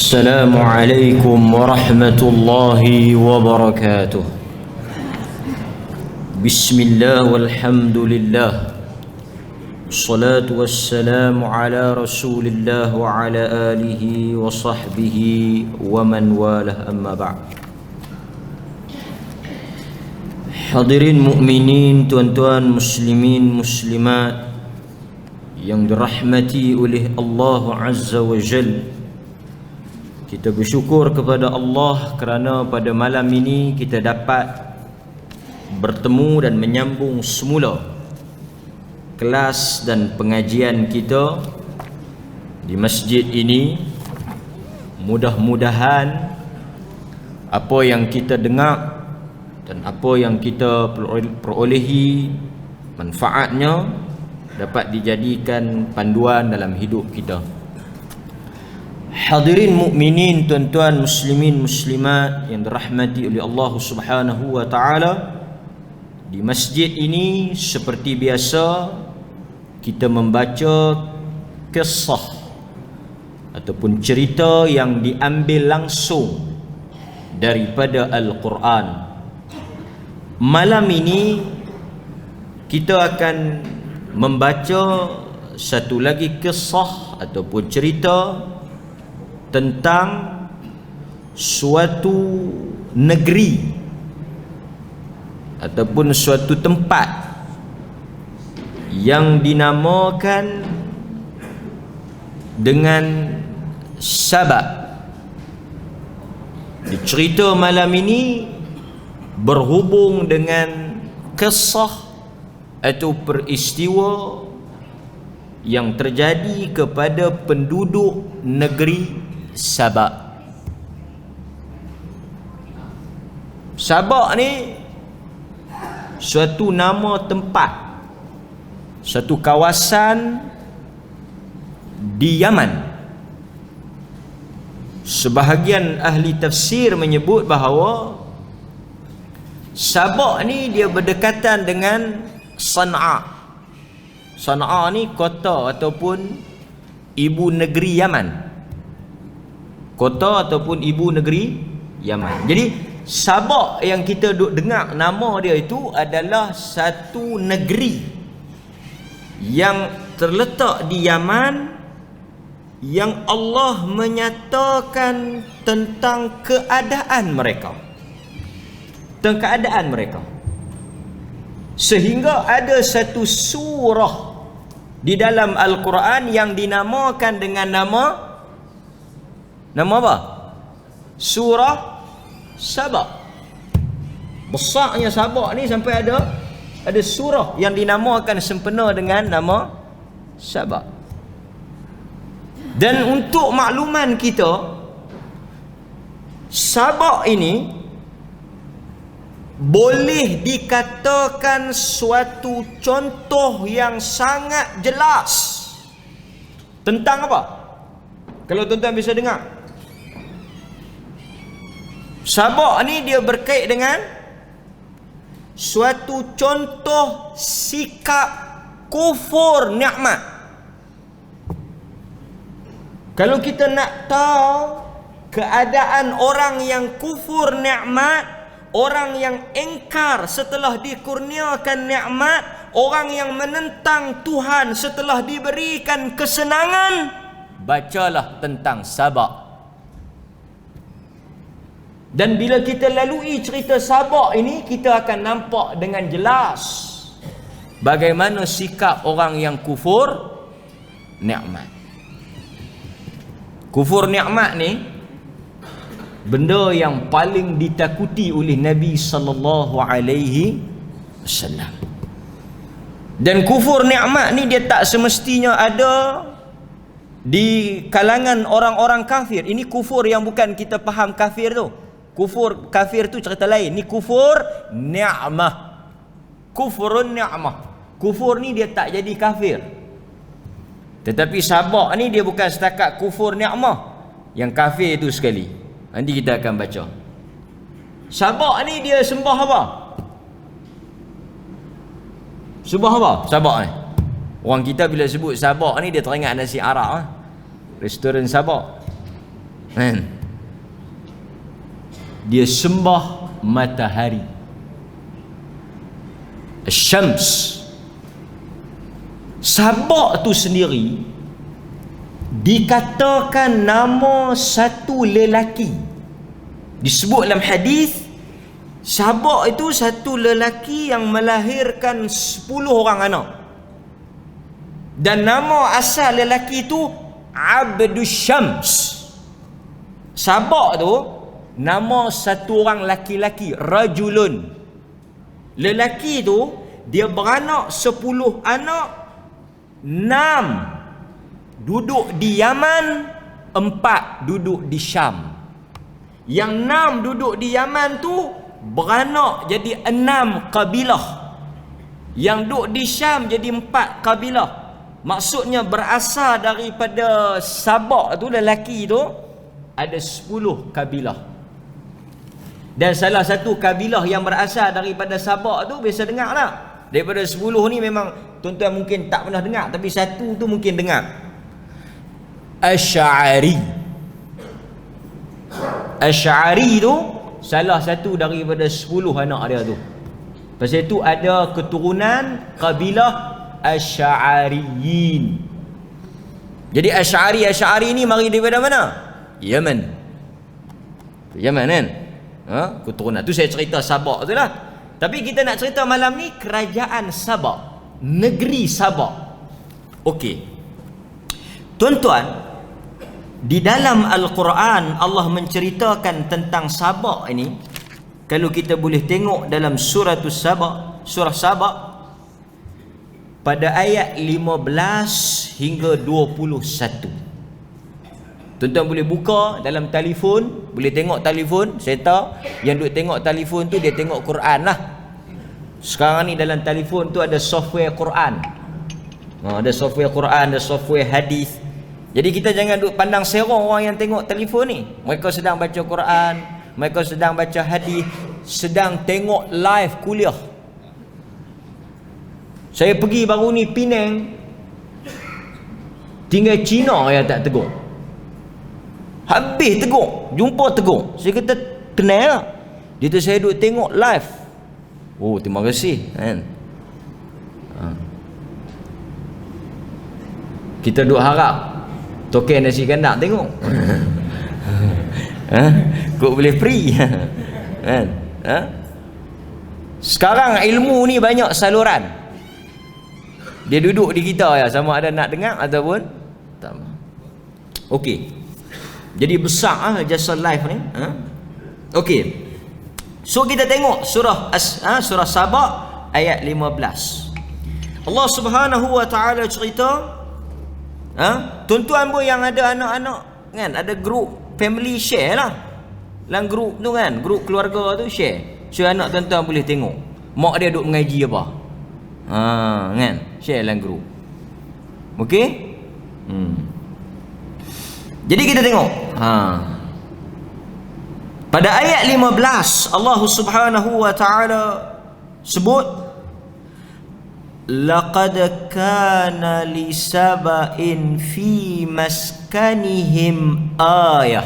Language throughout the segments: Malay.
السلام عليكم ورحمة الله وبركاته. بسم الله والحمد لله والصلاة والسلام على رسول الله وعلى آله وصحبه ومن والاه أما بعد. Hadirin mukminin, tuan-tuan muslimin muslimat yang dirahmati oleh Allah Azza wa Jalla, kita bersyukur kepada Allah kerana pada malam ini kita dapat bertemu dan menyambung semula kelas dan pengajian kita di masjid ini. Mudah-mudahan apa yang kita dengar dan apa yang kita perolehi manfaatnya dapat dijadikan panduan dalam hidup kita. Hadirin mukminin, tuan-tuan muslimin muslimat yang dirahmati oleh Allah Subhanahu wa taala, di masjid ini seperti biasa kita membaca kisah ataupun cerita yang diambil langsung daripada Al-Quran. Malam ini kita akan membaca satu lagi kisah ataupun cerita tentang suatu negeri ataupun suatu tempat yang dinamakan dengan Sabah. Di cerita malam ini berhubung dengan kisah atau peristiwa yang terjadi kepada penduduk negeri Sabah. Sabah ni suatu nama tempat, satu kawasan di Yaman. Sebahagian ahli tafsir menyebut bahawa Sabah ni dia berdekatan dengan Sana'a. Sana'a ni kota ataupun ibu negeri Yaman. Kota ataupun ibu negeri Yaman. Jadi Sabah yang kita duk dengar nama dia itu adalah satu negeri yang terletak di Yaman, yang Allah menyatakan tentang keadaan mereka. Tentang keadaan mereka. Sehingga ada satu surah di dalam Al-Quran yang dinamakan dengan nama apa? Surah Sabah. Besarnya Sabah ni sampai ada surah yang dinamakan sempena dengan nama Sabah. Dan untuk makluman kita, Sabah ini boleh dikatakan suatu contoh yang sangat jelas tentang apa? Kalau tuan-tuan bisa dengar, Sabah ni dia berkait dengan suatu contoh sikap kufur nikmat. Kalau kita nak tahu keadaan orang yang kufur nikmat, orang yang engkar setelah dikurniakan nikmat, orang yang menentang Tuhan setelah diberikan kesenangan, bacalah tentang Sabah. Dan bila kita lalui cerita Sabah ini, kita akan nampak dengan jelas bagaimana sikap orang yang kufur nikmat. Kufur nikmat ni benda yang paling ditakuti oleh Nabi sallallahu alaihi wasallam. Dan kufur nikmat ni dia tak semestinya ada di kalangan orang-orang kafir. Ini kufur yang bukan kita faham kafir tu. Kufur kafir tu cerita lain. Ni kufur ni'mah. Kufurun ni'mah. Kufur ni dia tak jadi kafir. Tetapi Sabah ni dia bukan setakat kufur ni'mah. Yang kafir tu sekali. Nanti kita akan baca. Sabah ni dia sembah apa? Sembah apa? Sabah ni. Orang kita bila sebut Sabah ni dia teringat nasi Arab. Restoran Sabah. Kan? Dia sembah matahari, Syams. Sabak tu sendiri dikatakan nama satu lelaki. Disebut dalam hadis, Sabak itu satu lelaki yang melahirkan 10 orang anak. Dan nama asal lelaki itu Abdus Syams. Sabak tu nama satu orang laki-laki, rajulun. Lelaki tu dia beranak 10 anak, 6 duduk di Yaman, 4 duduk di Syam. Yang 6 duduk di Yaman tu beranak jadi 6 kabilah. Yang duduk di Syam jadi 4 kabilah. Maksudnya berasal daripada Sabak tu, lelaki tu ada 10 kabilah. Dan salah satu kabilah yang berasal daripada Sabak tu biasa dengar tak? Daripada 10 ni memang tuan-tuan mungkin tak pernah dengar, tapi satu tu mungkin dengar. Asy'ari. Asy'ari tu salah satu daripada 10 anak dia tu. Pasal itu ada keturunan kabilah Asy'ariyin. Jadi Asy'ari ni mari daripada mana? Yaman. Yaman kan? Keturunan tu saya cerita Sabak tu lah. Tapi kita nak cerita malam ni kerajaan Sabak, negeri Sabak. Okey. Tuan-tuan, di dalam Al-Quran Allah menceritakan tentang Sabak ini. Kalau kita boleh tengok dalam surah Sabak pada ayat 15 hingga 21. Tuan-tuan boleh buka dalam telefon, boleh tengok telefon. Saya tahu yang duk tengok telefon tu dia tengok Quran lah. Sekarang ni dalam telefon tu ada software Quran. Ada software Quran, ada software hadis. Jadi kita jangan duk pandang serong orang yang tengok telefon ni. Mereka sedang baca Quran, mereka sedang baca hadis, sedang tengok live kuliah. Saya pergi baru ni Penang, tinggal Cina yang tak tegur. Habis tegur, jumpa tegur. Saya kata kenal lah. Dia tu saya duk tengok live. Oh, terima kasih kan. Kita duk harap token nasi kandar tengok. Kok boleh free kan? Sekarang ilmu ni banyak saluran. Dia duduk di kita ya, sama ada nak dengar ataupun tak. Okey. Jadi besar jasa live ni. Okey. So kita tengok surah Sabak ayat 15. Allah Subhanahu wa taala cerita, tuan-tuan pun yang ada anak-anak kan, ada grup family, share lah. Dalam grup tu kan, grup keluarga tu share. So anak tuan-tuan boleh tengok mak dia duk mengaji apa. Kan, share dalam grup. Okey? Jadi kita tengok. Pada ayat 15 Allah Subhanahu wa taala sebut, laqad kana li saba'in fi maskanihim ayah.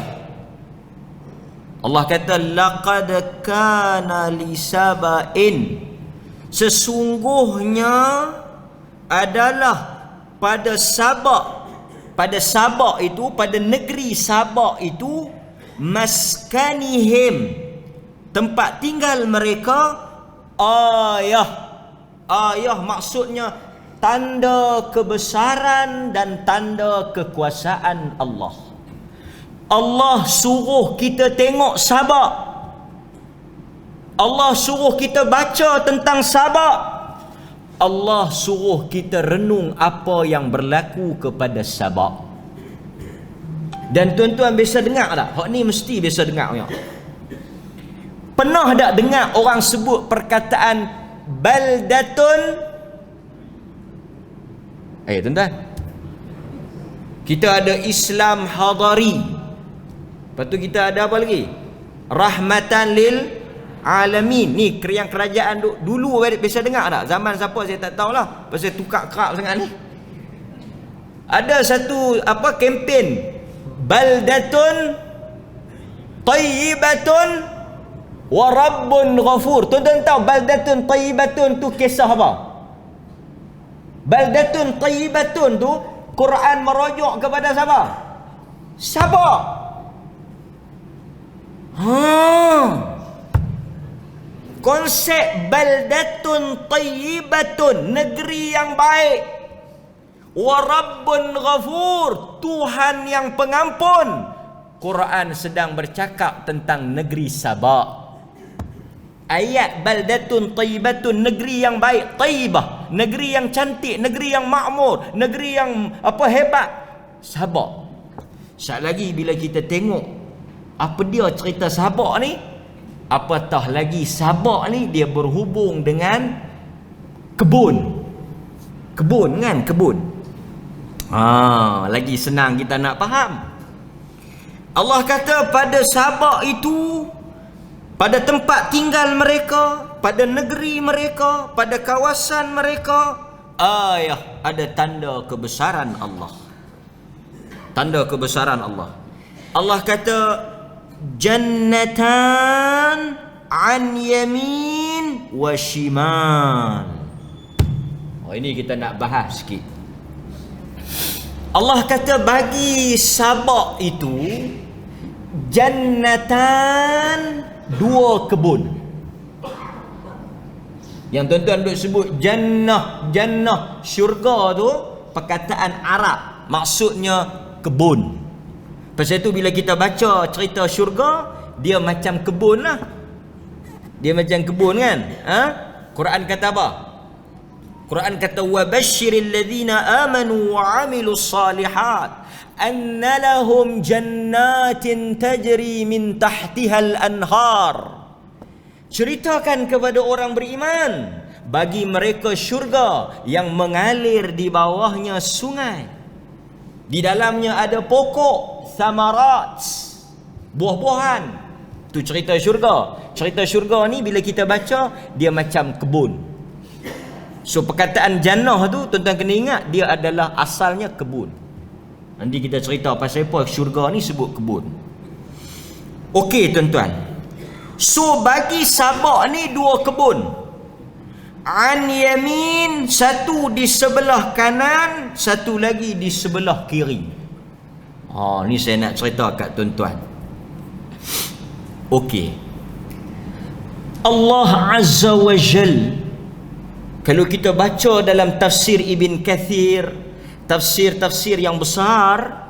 Allah kata laqad kana li saba'in, sesungguhnya adalah pada Sabak itu, pada negeri Sabak itu, maskanihim, tempat tinggal mereka, ayah maksudnya tanda kebesaran dan tanda kekuasaan Allah. Allah suruh kita tengok Sabak, Allah suruh kita baca tentang Sabak, Allah suruh kita renung apa yang berlaku kepada Sabak. Dan tuan-tuan biasa dengar tak? Hak ni mesti biasa dengar ya. Pernah tak dengar orang sebut perkataan baldatun? Tuan-tuan, kita ada Islam hadari. Lepas tu kita ada apa lagi? Rahmatan lil alamin. Ni yang kerajaan dulu biasa dengar tak? Zaman siapa saya tak tahulah. Pasal tukar kerap sangat ni. Ada satu kempen baldatun tayyibatun wa rabbun ghafur. Tuan-tuan tahu baldatun tayyibatun tu kisah apa? Baldatun tayyibatun tu Quran merujuk kepada siapa? Sabak. Konsep baldatun tayyibatun, negeri yang baik. Wa rabbun ghafur, Tuhan yang pengampun. Quran sedang bercakap tentang negeri Sabak. Ayat baldatun tayyibatun, negeri yang baik, tayyibah, negeri yang cantik, negeri yang makmur, negeri yang hebat, Sabak. Sekali lagi bila kita tengok apa dia cerita Sabak ni, apatah lagi Sabak ni dia berhubung dengan kebun. Kebun kan, kebun. Lagi senang kita nak faham. Allah kata pada Sabak itu, pada tempat tinggal mereka, pada negeri mereka, pada kawasan mereka, ada tanda kebesaran Allah. Tanda kebesaran Allah. Allah kata jannatan an yamin wa shimal. Ini kita nak bahas sikit. Allah kata bagi Sabak itu jannatan, dua kebun. Yang tuan-tuan duk sebut jannah, jannah, syurga tu perkataan Arab, maksudnya kebun. Pasal itu bila kita baca cerita syurga, dia macam kebun lah. Dia macam kebun kan? Quran kata apa? Quran kata wa basyiril ladzina amanu wa amilus salihat anna lahum jannatin tajri min tahtihal anhar. Ceritakan kepada orang beriman, bagi mereka syurga yang mengalir di bawahnya sungai. Di dalamnya ada pokok, samarat, buah-buahan. Tu cerita syurga. Cerita syurga ni bila kita baca, dia macam kebun. So perkataan jannah tu tuan-tuan kena ingat, dia adalah asalnya kebun. Nanti kita cerita pasal apa syurga ni sebut kebun. Okey tuan-tuan. So bagi Sabak ni dua kebun. An yamin, satu di sebelah kanan, satu lagi di sebelah kiri. Ni saya nak cerita kat tuan-tuan. Okey. Allah Azza wa Jal, kalau kita baca dalam tafsir Ibn Kathir, tafsir-tafsir yang besar,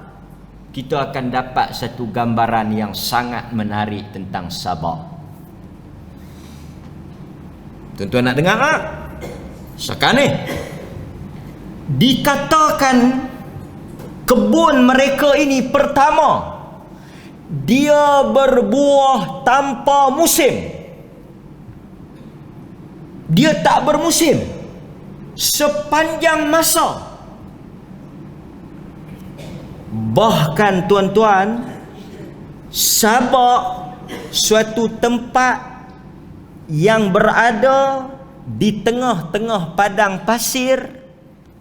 kita akan dapat satu gambaran yang sangat menarik tentang Sabak. Tuan-tuan nak dengar tak? Sekarang ni dikatakan kebun mereka ini, pertama, dia berbuah tanpa musim. Dia tak bermusim sepanjang masa. Bahkan tuan-tuan, Sabak suatu tempat yang berada di tengah-tengah padang pasir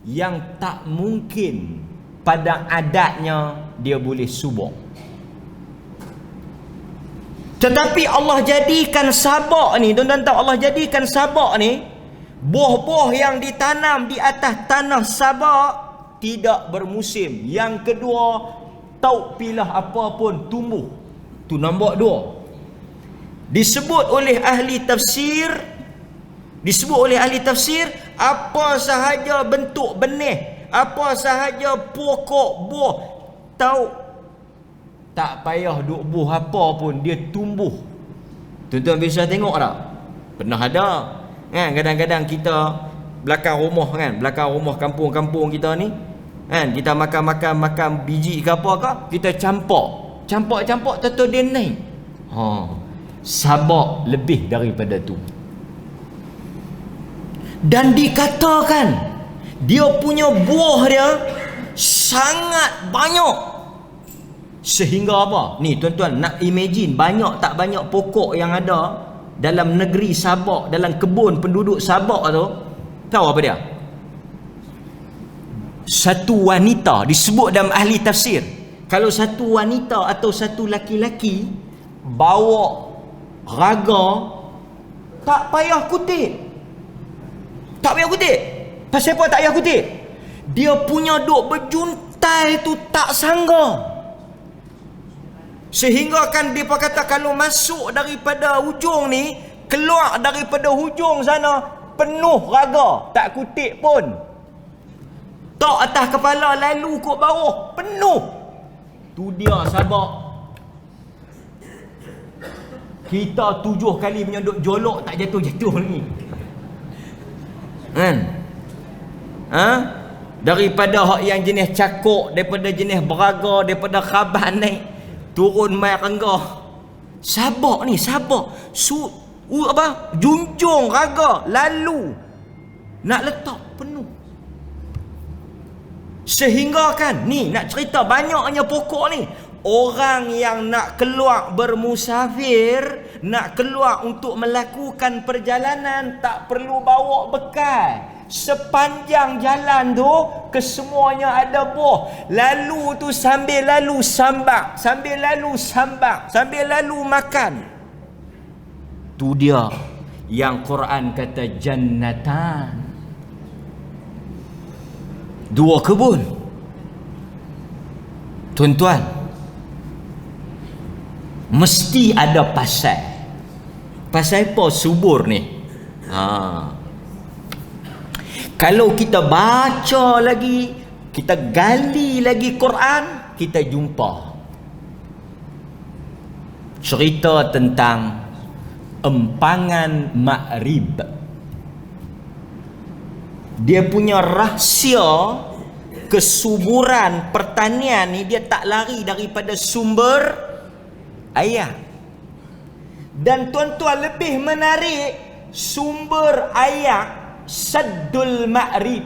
yang tak mungkin pada adatnya dia boleh subur. Tetapi Allah jadikan Sabak ni, tuan-tuan tahu Allah jadikan Sabak ni, buah-buah yang ditanam di atas tanah Sabak tidak bermusim. Yang kedua, tauk pilah apa pun tumbuh. Tu nombor dua. Disebut oleh ahli tafsir, apa sahaja bentuk benih, apa sahaja pokok buah, tahu tak payah duk buah apa pun dia tumbuh. Tuan-tuan bisa tengok tak? Pernah ada kan, kadang-kadang kita belakang rumah kampung-kampung kita ni kan, kita makan biji ke apa ke, kita campak tentu dia naik. Sabak lebih daripada tu. Dan dikatakan dia punya buah dia sangat banyak. Sehingga apa? Ni tuan-tuan nak imagine banyak tak banyak pokok yang ada dalam negeri Sabak, dalam kebun penduduk Sabak tu. Tahu apa dia? Satu wanita disebut dalam ahli tafsir. Kalau satu wanita atau satu laki-laki bawa raga, tak payah kutip. Tak payah kutip. Pasal apa tak payah kutip? Dia punya duk berjuntai tu tak sangga. Sehingga kan dia kata kalau masuk daripada hujung ni, keluar daripada hujung sana penuh raga, tak kutip pun. Tak atas kepala lalu kot bawah penuh. Tu dia sabak. Kita 7 kali punya duk jolok tak jatuh-jatuh lagi. Kan? Ha? Daripada hak yang jenis cakuk, daripada jenis beraga, daripada khabar naik turun mai renggah. Sabak ni, sabak. Junjung raga lalu nak letak penuh. Sehingga kan ni nak cerita banyaknya pokok ni. Orang yang nak keluar bermusafir, nak keluar untuk melakukan perjalanan, tak perlu bawa bekal. Sepanjang jalan tu kesemuanya ada buah. Lalu tu sambil lalu sambak, sambil lalu sambak, sambil lalu makan. Tu dia yang Quran kata jannatan. 2 kebun. Tuan-tuan, mesti ada pasal. Pasal apa subur ni? Kalau kita baca lagi, kita gali lagi Quran, kita jumpa cerita tentang empangan Ma'rib. Dia punya rahsia kesuburan pertanian ni, dia tak lari daripada sumber air. Dan tuan-tuan, lebih menarik, sumber air Saddul Ma'rib,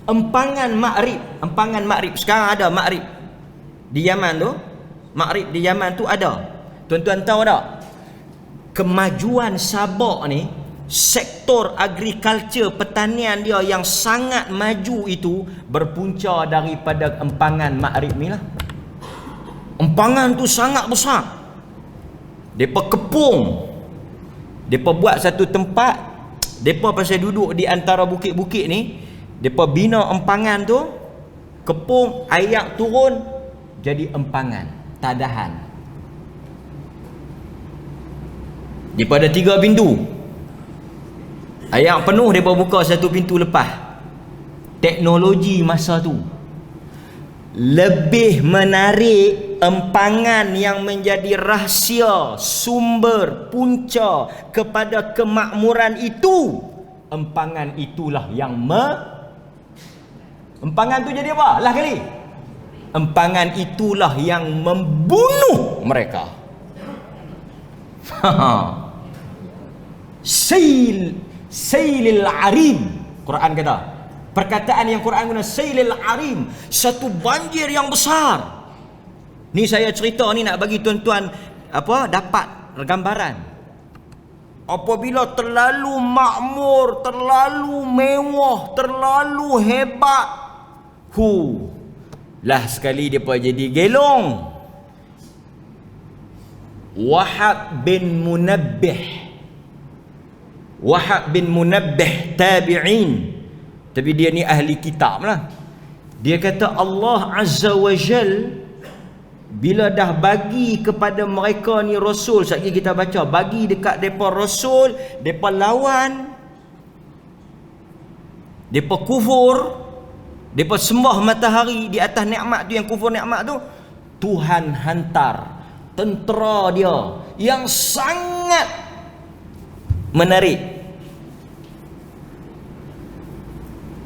empangan Ma'rib. Empangan Ma'rib sekarang ada Ma'rib di Yaman tu. Ma'rib di Yaman tu ada. Tuan-tuan tahu tak, kemajuan Sabak ni, sektor agriculture pertanian dia yang sangat maju itu berpunca daripada empangan Ma'rib ni lah. Empangan tu sangat besar. Depa kepung, depa buat satu tempat, depa pasal duduk di antara bukit-bukit ni, depa bina empangan tu, kepung, air turun jadi empangan, tadahan. Depa ada 3 pintu. Air penuh, depa buka satu pintu lepas. Teknologi masa tu lebih menarik empangan yang menjadi rahsia, sumber, punca kepada kemakmuran itu. Empangan itulah yang empangan tu jadi apa? Lah kali. Empangan itulah yang membunuh mereka. Sailil arim, Quran kata. Perkataan yang Quran guna sailil arim, satu banjir yang besar. Ni saya cerita ni nak bagi tuan-tuan dapat gambaran. Apabila terlalu makmur, terlalu mewah, terlalu hebat, lah sekali depa jadi gelong. Wahab bin Munabbih tabi'in, tapi dia ni ahli kitab lah. Dia kata Allah Azza wa Jal bila dah bagi kepada mereka ni Rasul, sekali kita baca, bagi dekat mereka Rasul, mereka lawan, mereka kufur, mereka sembah matahari di atas nikmat tu, yang kufur nikmat tu, Tuhan hantar tentera dia yang sangat menarik.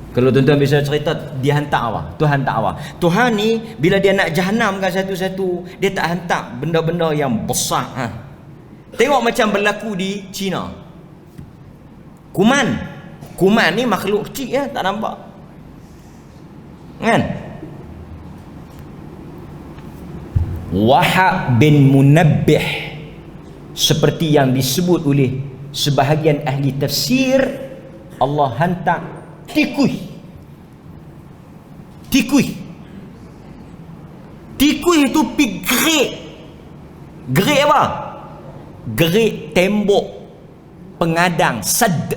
Kalau tuan-tuan bisa cerita, dia hantar apa? Tuhan tak apa. Tuhan ni bila dia nak jahanamkan satu-satu, dia tak hantar benda-benda yang besar. Tengok macam berlaku di China. Kuman ni makhluk kecil, tak nampak. Kan? Wahab bin Munabbih, seperti yang disebut oleh sebahagian ahli tafsir, Allah hantar tikui itu pi great Gerik apa? Gerik tembok pengadang, sad.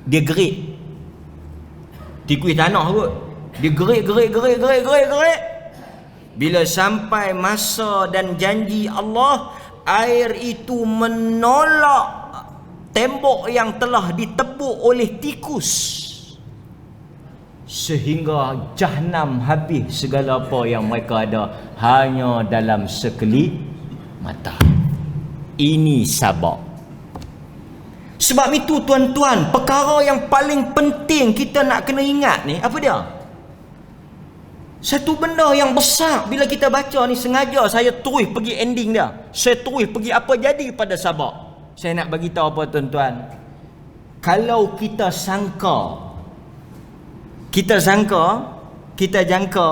Dia gerik. Tikui tanah kot. Dia gerik. Bila sampai masa dan janji Allah, air itu menolak tembok yang telah ditebuk oleh tikus, sehingga Jahannam habis segala apa yang mereka ada hanya dalam sekelip mata. Ini sabar. Sebab itu tuan-tuan, perkara yang paling penting kita nak kena ingat ni, apa dia? Satu benda yang besar. Bila kita baca ni, sengaja saya terus pergi ending dia. Saya terus pergi apa jadi pada sabar. Saya nak bagi tahu apa tuan-tuan. Kalau kita jangka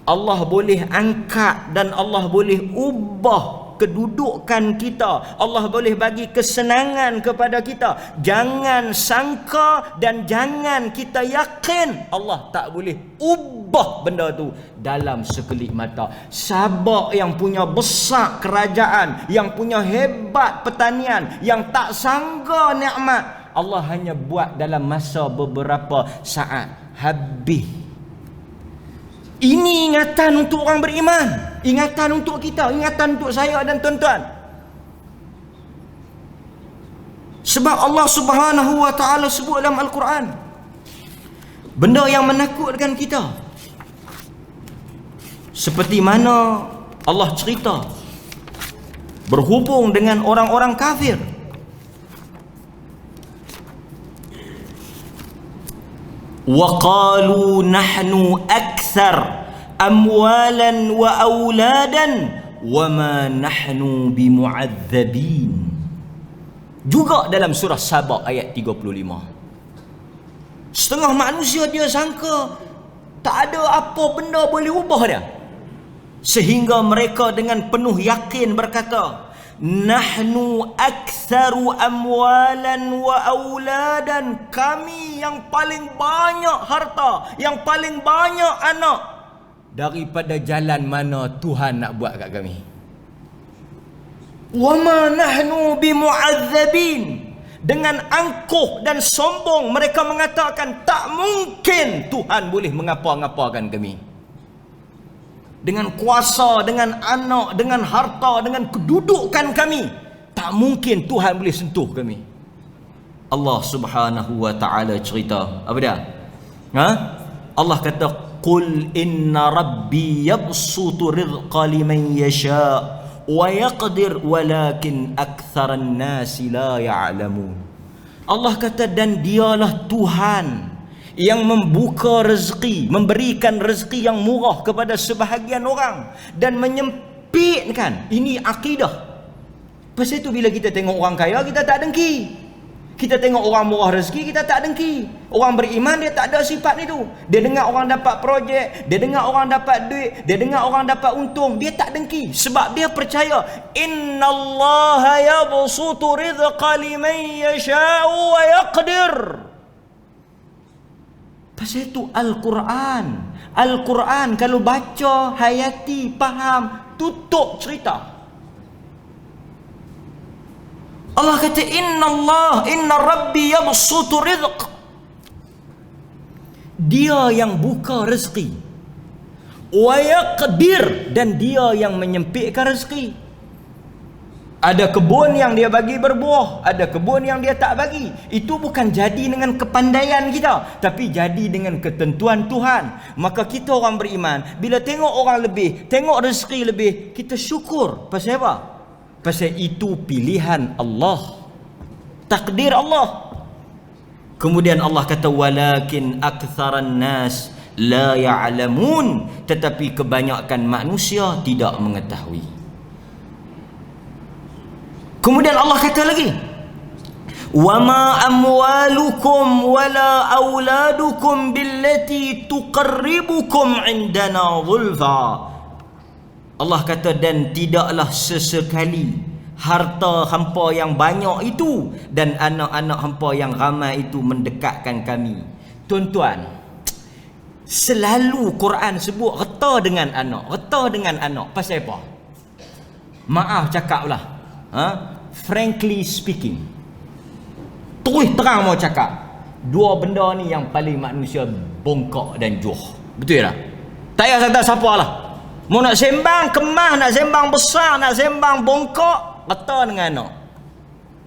Allah boleh angkat dan Allah boleh ubah kedudukan kita, Allah boleh bagi kesenangan kepada kita, jangan sangka dan jangan kita yakin Allah tak boleh ubah benda tu dalam sekelip mata. Sabak yang punya besar kerajaan, yang punya hebat pertanian, yang tak sangka nikmat, Allah hanya buat dalam masa beberapa saat habis. Ini ingatan untuk orang beriman, ingatan untuk kita, ingatan untuk saya dan tuan-tuan. Sebab Allah Subhanahu wa taala sebut dalam Al-Quran benda yang menakutkan kita. Seperti mana Allah cerita berhubung dengan orang-orang kafir. وَقَالُوا نَحْنُ أَكْثَرْ أَمْوَالًا وَأَوْلَادًا وَمَا نَحْنُ بِمُعَذَّبِينَ. Juga dalam surah Sabah ayat 35. Setengah manusia dia sangka tak ada apa benda boleh ubah dia, sehingga mereka dengan penuh yakin berkata, nahnu aktsaru amwalan wa auladan, kami yang paling banyak harta, yang paling banyak anak daripada jalan mana Tuhan nak buat kat kami. Wa ma nahnu bimu'adzabin. Dengan angkuh dan sombong mereka mengatakan tak mungkin Tuhan boleh mengapa-ngapakan kami. Dengan kuasa, dengan anak, dengan harta, dengan kedudukan kami, tak mungkin Tuhan boleh sentuh kami. Allah Subhanahu wa taala cerita apa dia? Allah kata, qul inna rabbi yabsutu rizqa liman yasha wa yaqdir walakin aktsaran nasi la ya'lamun. Allah kata, dan dialah Tuhan yang membuka rezeki, memberikan rezeki yang murah kepada sebahagian orang dan menyempitkan. Ini akidah. Pasal itu bila kita tengok orang kaya, kita tak dengki. Kita tengok orang murah rezeki, kita tak dengki. Orang beriman dia tak ada sifat itu. Dia dengar orang dapat projek, dia dengar orang dapat duit, dia dengar orang dapat untung, dia tak dengki. Sebab dia percaya innallaha yabsutu rizqa liman yasha'u wa yaqdir. Pasal itu Al-Quran kalau baca, hayati, faham, tutup cerita. Allah kata inna rabbi yabsutu rizq. Dia yang buka rezeki. Wa yaqdir, dan dia yang menyempitkan rezeki. Ada kebun yang dia bagi berbuah, ada kebun yang dia tak bagi. Itu bukan jadi dengan kepandaian kita, tapi jadi dengan ketentuan Tuhan. Maka kita orang beriman, bila tengok orang lebih, tengok rezeki lebih, kita syukur. Pasal apa? Pasal itu pilihan Allah, takdir Allah. Kemudian Allah kata, walakin aktsaran nas la ya'lamun, tetapi kebanyakan manusia tidak mengetahui. Kemudian Allah kata lagi, wama amwalukum wala auladukum billati tuqarribukum indana zulfa. Allah kata, dan tidaklah sesekali harta hampa yang banyak itu dan anak-anak hampa yang ramai itu mendekatkan kami. Tuan-tuan, selalu Quran sebut reta dengan anak, reta dengan anak. Pasal apa? Maaf cakap lah, frankly speaking, terus terang mau cakap, dua benda ni yang paling manusia bongkok dan juh. Betul tak? Tak payah kata siapa lah. Mau nak sembang kemah, nak sembang besar, nak sembang bongkok, kata dengan anak,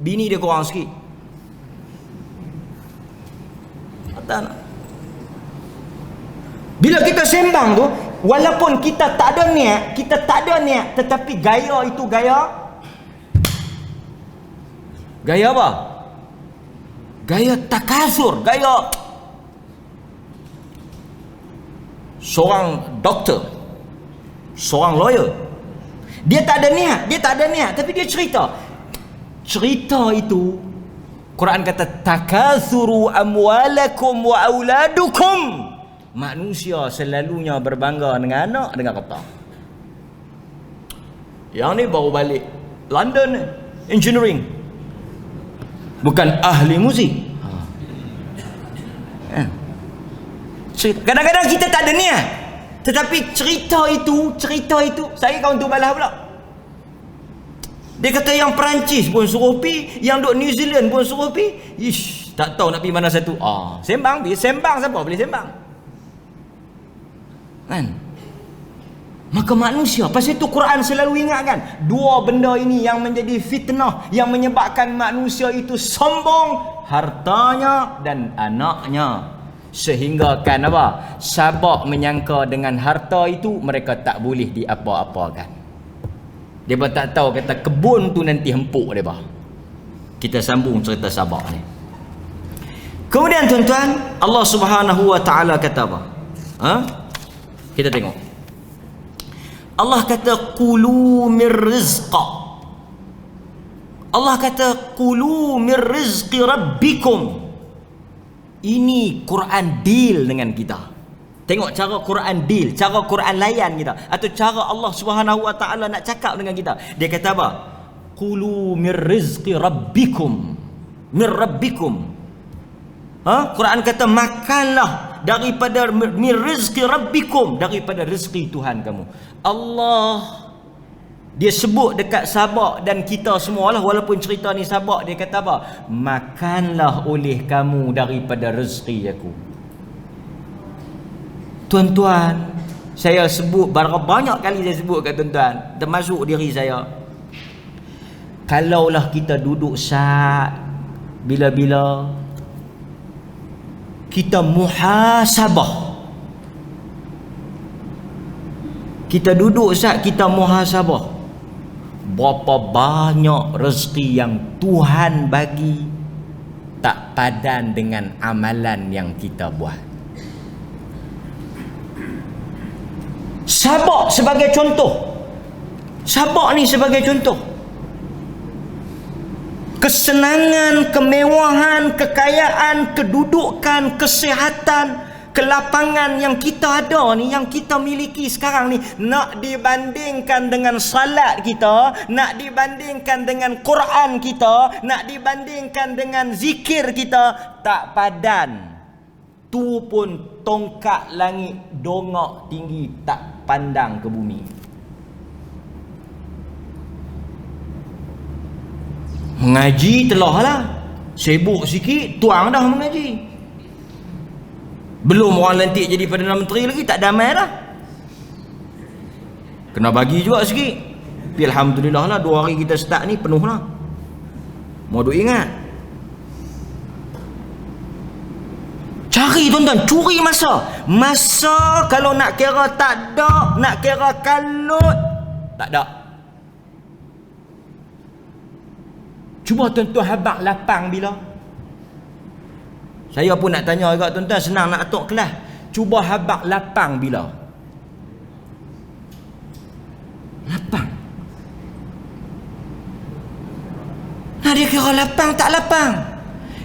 bini dia kurang sikit. Kata anak. Bila kita sembang tu, walaupun kita tak ada niat, tetapi gaya itu gaya apa? Gaya takasur, gaya seorang doktor, seorang lawyer. Dia tak ada niat, tapi dia cerita itu, Quran kata takasuru amwalakum wa auladukum. Manusia selalunya berbangga dengan anak, dengan harta. Yang ni baru balik London, engineering, bukan ahli muzik. Kadang-kadang kita tak ada niat, tetapi cerita itu saya kawan tu balas pula. Dia kata yang Perancis pun suruh pi, yang duk New Zealand pun suruh pi. Ish, tak tahu nak pi mana satu. Sembang siapa boleh sembang kan? Maka manusia, pasal itu Quran selalu ingatkan dua benda ini yang menjadi fitnah, yang menyebabkan manusia itu sombong, hartanya dan anaknya. Sehingga kan apa? Sabak menyangka dengan harta itu mereka tak boleh diapa-apakan. Mereka tak tahu kata kebun tu nanti hempuk mereka. Kita sambung cerita Sabak ni. Kemudian tuan-tuan, Allah Subhanahu wa taala kata apa? Kita tengok. Allah kata qulu mir rizqa. Allah kata qulu mir rizqi rabbikum. Ini Quran deal dengan kita. Tengok cara Quran deal, cara Quran layan kita, atau cara Allah Subhanahu wa taala nak cakap dengan kita. Dia kata apa? Qulu mir rizqi rabbikum. Mir rabbikum. Quran kata makanlah daripada mir rizqi rabbikum, daripada rezeki Tuhan kamu. Allah dia sebut dekat Sabak dan kita semualah, walaupun cerita ni Sabak, dia kata apa? Makanlah oleh kamu daripada rezeki aku. Tuan-tuan, saya sebut banyak kali saya sebut kat tuan-tuan, termasuk diri saya. Kalaulah kita duduk saat bila-bila kita muhasabah, kita duduk saat kita muhasabah, berapa banyak rezeki yang Tuhan bagi tak padan dengan amalan yang kita buat. Sabak sebagai contoh. Sabak ni sebagai contoh. Kesenangan, kemewahan, kekayaan, kedudukan, kesihatan, kelapangan yang kita ada ni, yang kita miliki sekarang ni, nak dibandingkan dengan salat kita, nak dibandingkan dengan Quran kita, nak dibandingkan dengan zikir kita, tak padan. Tu pun tongkat langit dongak tinggi tak pandang ke bumi. Mengaji telah lah, sibuk sikit, tuang dah mengaji. Belum orang lantik jadi Perdana Menteri lagi, tak damai dah. Kena bagi juga sikit. Tapi alhamdulillah lah, 2 hari kita start ni penuh lah. Mau duk ingat, cari tuan-tuan, curi masa kalau nak kira tak ada, nak kira kalut, tak ada. Cuba tuan-tuan habaq lapang bila. Saya pun nak tanya juga tuan-tuan, senang nak atuk kelas. Cuba habaq lapang bila. Lapang. Nah, dia kira lapang tak lapang.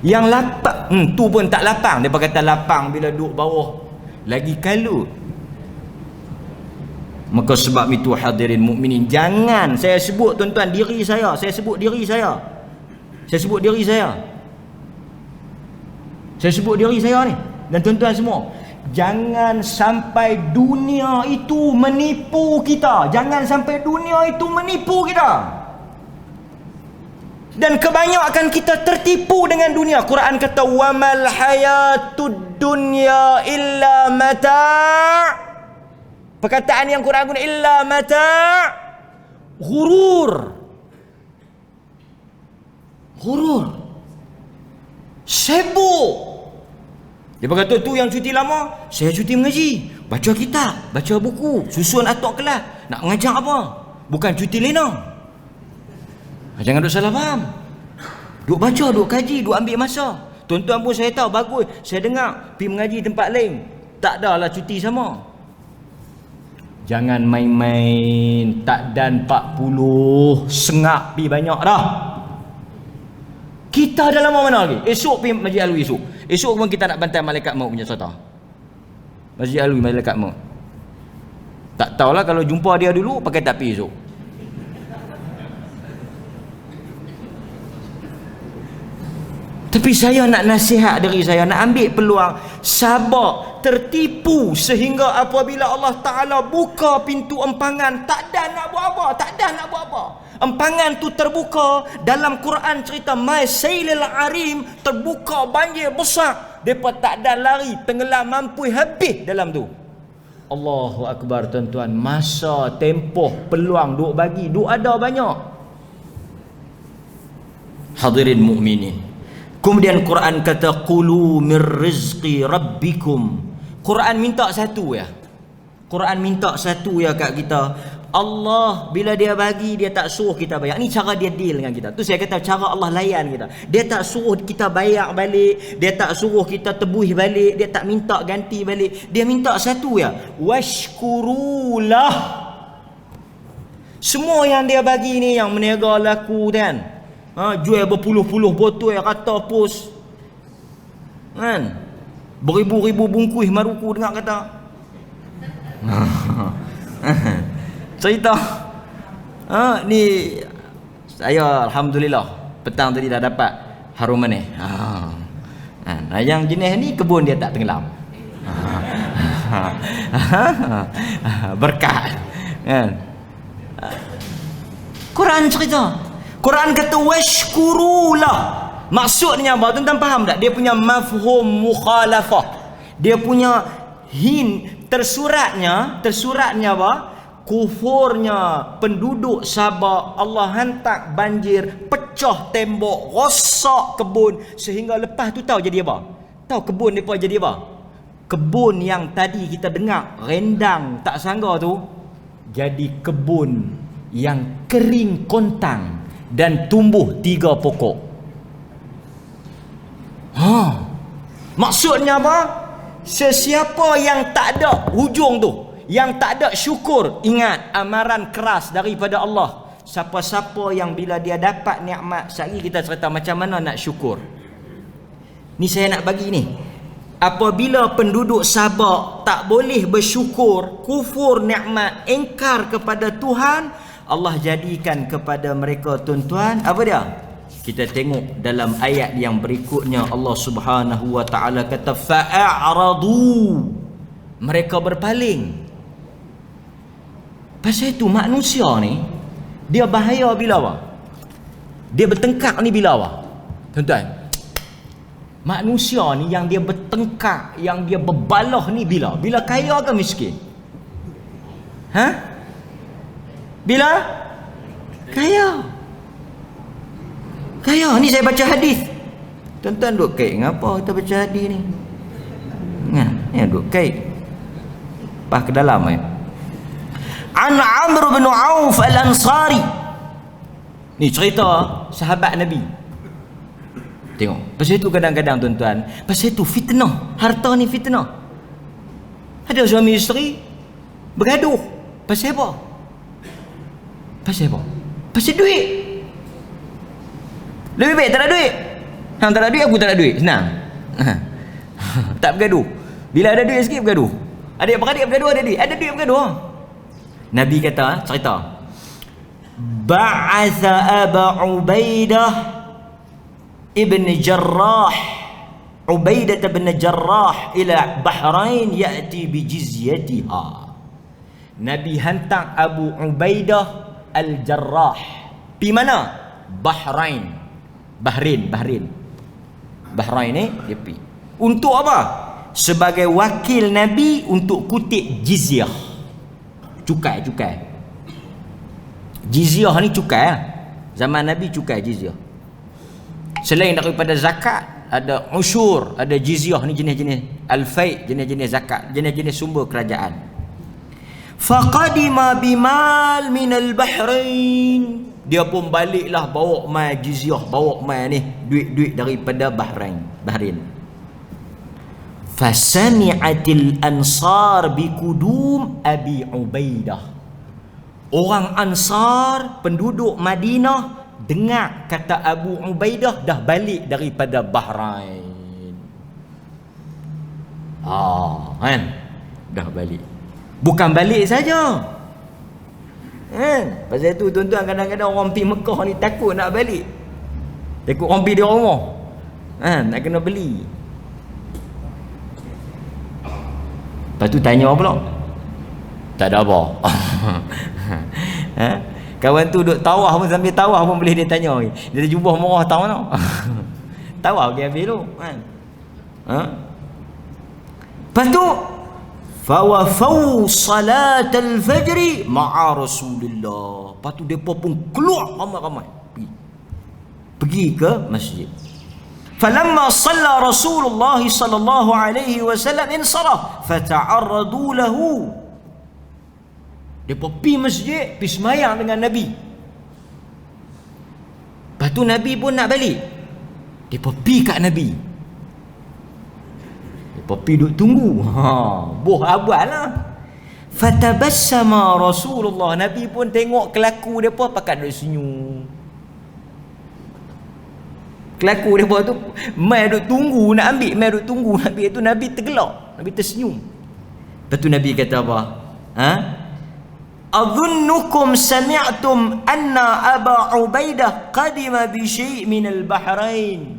Yang lapang, tu pun tak lapang. Dia kata lapang bila duduk bawah, lagi kalut. Maka sebab itu hadirin mukminin, jangan, saya sebut tuan-tuan diri saya, saya sebut diri saya ni, dan tuan-tuan semua, Jangan sampai dunia itu menipu kita. Jangan sampai dunia itu menipu kita. Dan kebanyakan kita tertipu dengan dunia. Quran kata wamal hayatud dunya illa mata'. Perkataan yang Quran guna illa mata' ghurur. Ghurur. Sibuk. Dia berkata tu yang cuti lama, saya cuti mengaji, baca kitab, baca buku, susun atuk kelas. Nak mengajar apa? Bukan cuti lena. Jangan duk salah faham. Duk baca, duk kaji, duk ambil masa. Tuan-tuan pun saya tahu bagus. Saya dengar pergi mengaji tempat lain, tak adalah cuti sama. Jangan main-main. Tak dan 40 sengak pergi banyak dah. Kita dalam mana lagi? Esok pergi Masjid Alwi esok. Esok pun kita nak bantai malaikat maut punya serta. Masjid Alwi malaikat maut. Tak tahulah kalau jumpa dia dulu pakai tapi esok. Tapi saya nak nasihat dari saya, nak ambil peluang, sabar, tertipu sehingga apabila Allah Ta'ala buka pintu empangan, tak ada nak buat apa, tak ada nak buat apa. Empangan tu terbuka, dalam Quran cerita Mai Sailil Arim, terbuka banjir besar, depa tak ada lari, tenggelam mampu habis dalam tu. Allahu Akbar tuan-tuan, masa, tempoh, peluang duk bagi, duk ada banyak. Hadirin mukminin. Kemudian Quran kata qulu mir rizqi rabbikum. Quran minta satu ya. Quran minta satu ya kat kita. Allah bila dia bagi, dia tak suruh kita bayar. Ni cara dia deal dengan kita. Tu saya kata cara Allah layan kita. Dia tak suruh kita bayar balik, dia tak suruh kita tebus balik, dia tak minta ganti balik. Dia minta satu ya. Washkurulah. Semua yang dia bagi ni, yang meniaga laku kan, jual berpuluh-puluh botol kata pos kan, beribu-ribu bungkus maruku dengar kata cerita ni saya alhamdulillah petang tadi dah dapat harum manis. Yang jenis ni kebun dia tak tenggelam. Berkat kan. Quran cerita, Quran kata washkurulah. Maksudnya apa? Tuan-tuan faham tak? Dia punya mafhum mukhalafah. Dia punya tersuratnya apa? Kufurnya penduduk Sabah, Allah hantar banjir, pecah tembok, rosak kebun, sehingga lepas tu tahu jadi apa? Tahu kebun depa jadi apa? Kebun yang tadi kita dengar rendang tak sangga tu jadi kebun yang kering kontang dan tumbuh 3 pokok. Maksudnya apa? Sesiapa yang tak ada hujung tu, yang tak ada syukur, ingat amaran keras daripada Allah. Siapa-siapa yang bila dia dapat nikmat, sehari kita cerita macam mana nak syukur. Ni saya nak bagi ni. Apabila penduduk Sabah tak boleh bersyukur, kufur nikmat, engkar kepada Tuhan, Allah jadikan kepada mereka tuan-tuan apa dia? Kita tengok dalam ayat yang berikutnya, Allah Subhanahu wa taala kata fa'aradu, mereka berpaling. Pasal itu manusia ni dia bahaya bila apa? Dia bertengkar ni bila apa? Tuan-tuan, manusia ni yang dia bertengkar, yang dia berbalah ni bila? Bila kaya ke miskin? Bila kaya. Kaya ni saya baca hadis. Tuan-tuan duk kait ngapa kita baca hadis ni? Ni duk kait. Pas ke dalam An Amr bin Auf Al-Ansari. Ni cerita sahabat Nabi. Tengok. Pasal itu kadang-kadang tuan-tuan, pasal itu fitnah. Harta ni fitnah. Ada suami isteri bergaduh. Pasal apa? Pasal apa? Pasal duit. Lebih baik tak ada duit. Hang tak ada duit, aku tak ada duit. Senang. Tak bergaduh. Bila ada duit sikit bergaduh. Adik-beradik bergaduh ada duit. Ada duit bergaduh. Nabi kata, cerita. Ba'atha Aba Ubaidah ibn Jarrah Ubaidah bin Jarrah ila Bahrain ya'ti bi jizyatiha. Nabi hantar Abu Ubaidah Al-Jarrah pi mana? Bahrain. Bahrain ni dia pi. Untuk apa? Sebagai wakil Nabi untuk kutip jizyah. Cukai. Jizyah ni cukai lah. Zaman Nabi cukai jizyah. Selain daripada zakat, ada usyur, ada jizyah ni jenis-jenis al-fai', jenis-jenis zakat, jenis-jenis sumber kerajaan. Faqadima bimal min al-Bahrain. Dia pun baliklah bawa mai jizyah, bawa mai ni duit-duit daripada Bahrain. Fasami'atil ansar biqudum Abi Ubaidah. Orang Ansar, penduduk Madinah, dengar kata Abu Ubaidah dah balik daripada Bahrain. Kan? Dah balik. Bukan balik saja. Kan? Pasal itu tuan-tuan, kadang-kadang orang pergi Mekah ni takut nak balik. Takut orang pergi di rumah. Nak kena beli. Lepas tu tanya apa pula? Tak ada apa. Kawan tu duduk tawah pun, sambil tawah pun boleh dia tanya. Dia ada jubah murah tahu tak? Tawah dia ambil tu. Lepas tu fawafau salat al-fajr ma'a Rasulullah. Lepas tu mereka pun keluar ramai-ramai pergi ke masjid. Falamma salla Rasulullah sallallahu alaihi wasallam insaraf fata'arradu lahu. Mereka pergi masjid, pergi semayang dengan Nabi. Lepas tu Nabi pun nak balik. Mereka pergi kat Nabi. Mereka pergi duduk tunggu. Boh abal lah. Fatabassama Rasulullah. Nabi pun tengok kelaku mereka pakai duduk senyum. Kelaku mereka tu mai duduk tunggu nak ambil, mai duduk tunggu nak ambil tu, Nabi tergelak, Nabi tersenyum. Lepas tu Nabi kata apa? Adhunnukum sami'tum anna Aba Ubaidah qadima bi syai' min al-Bahrain.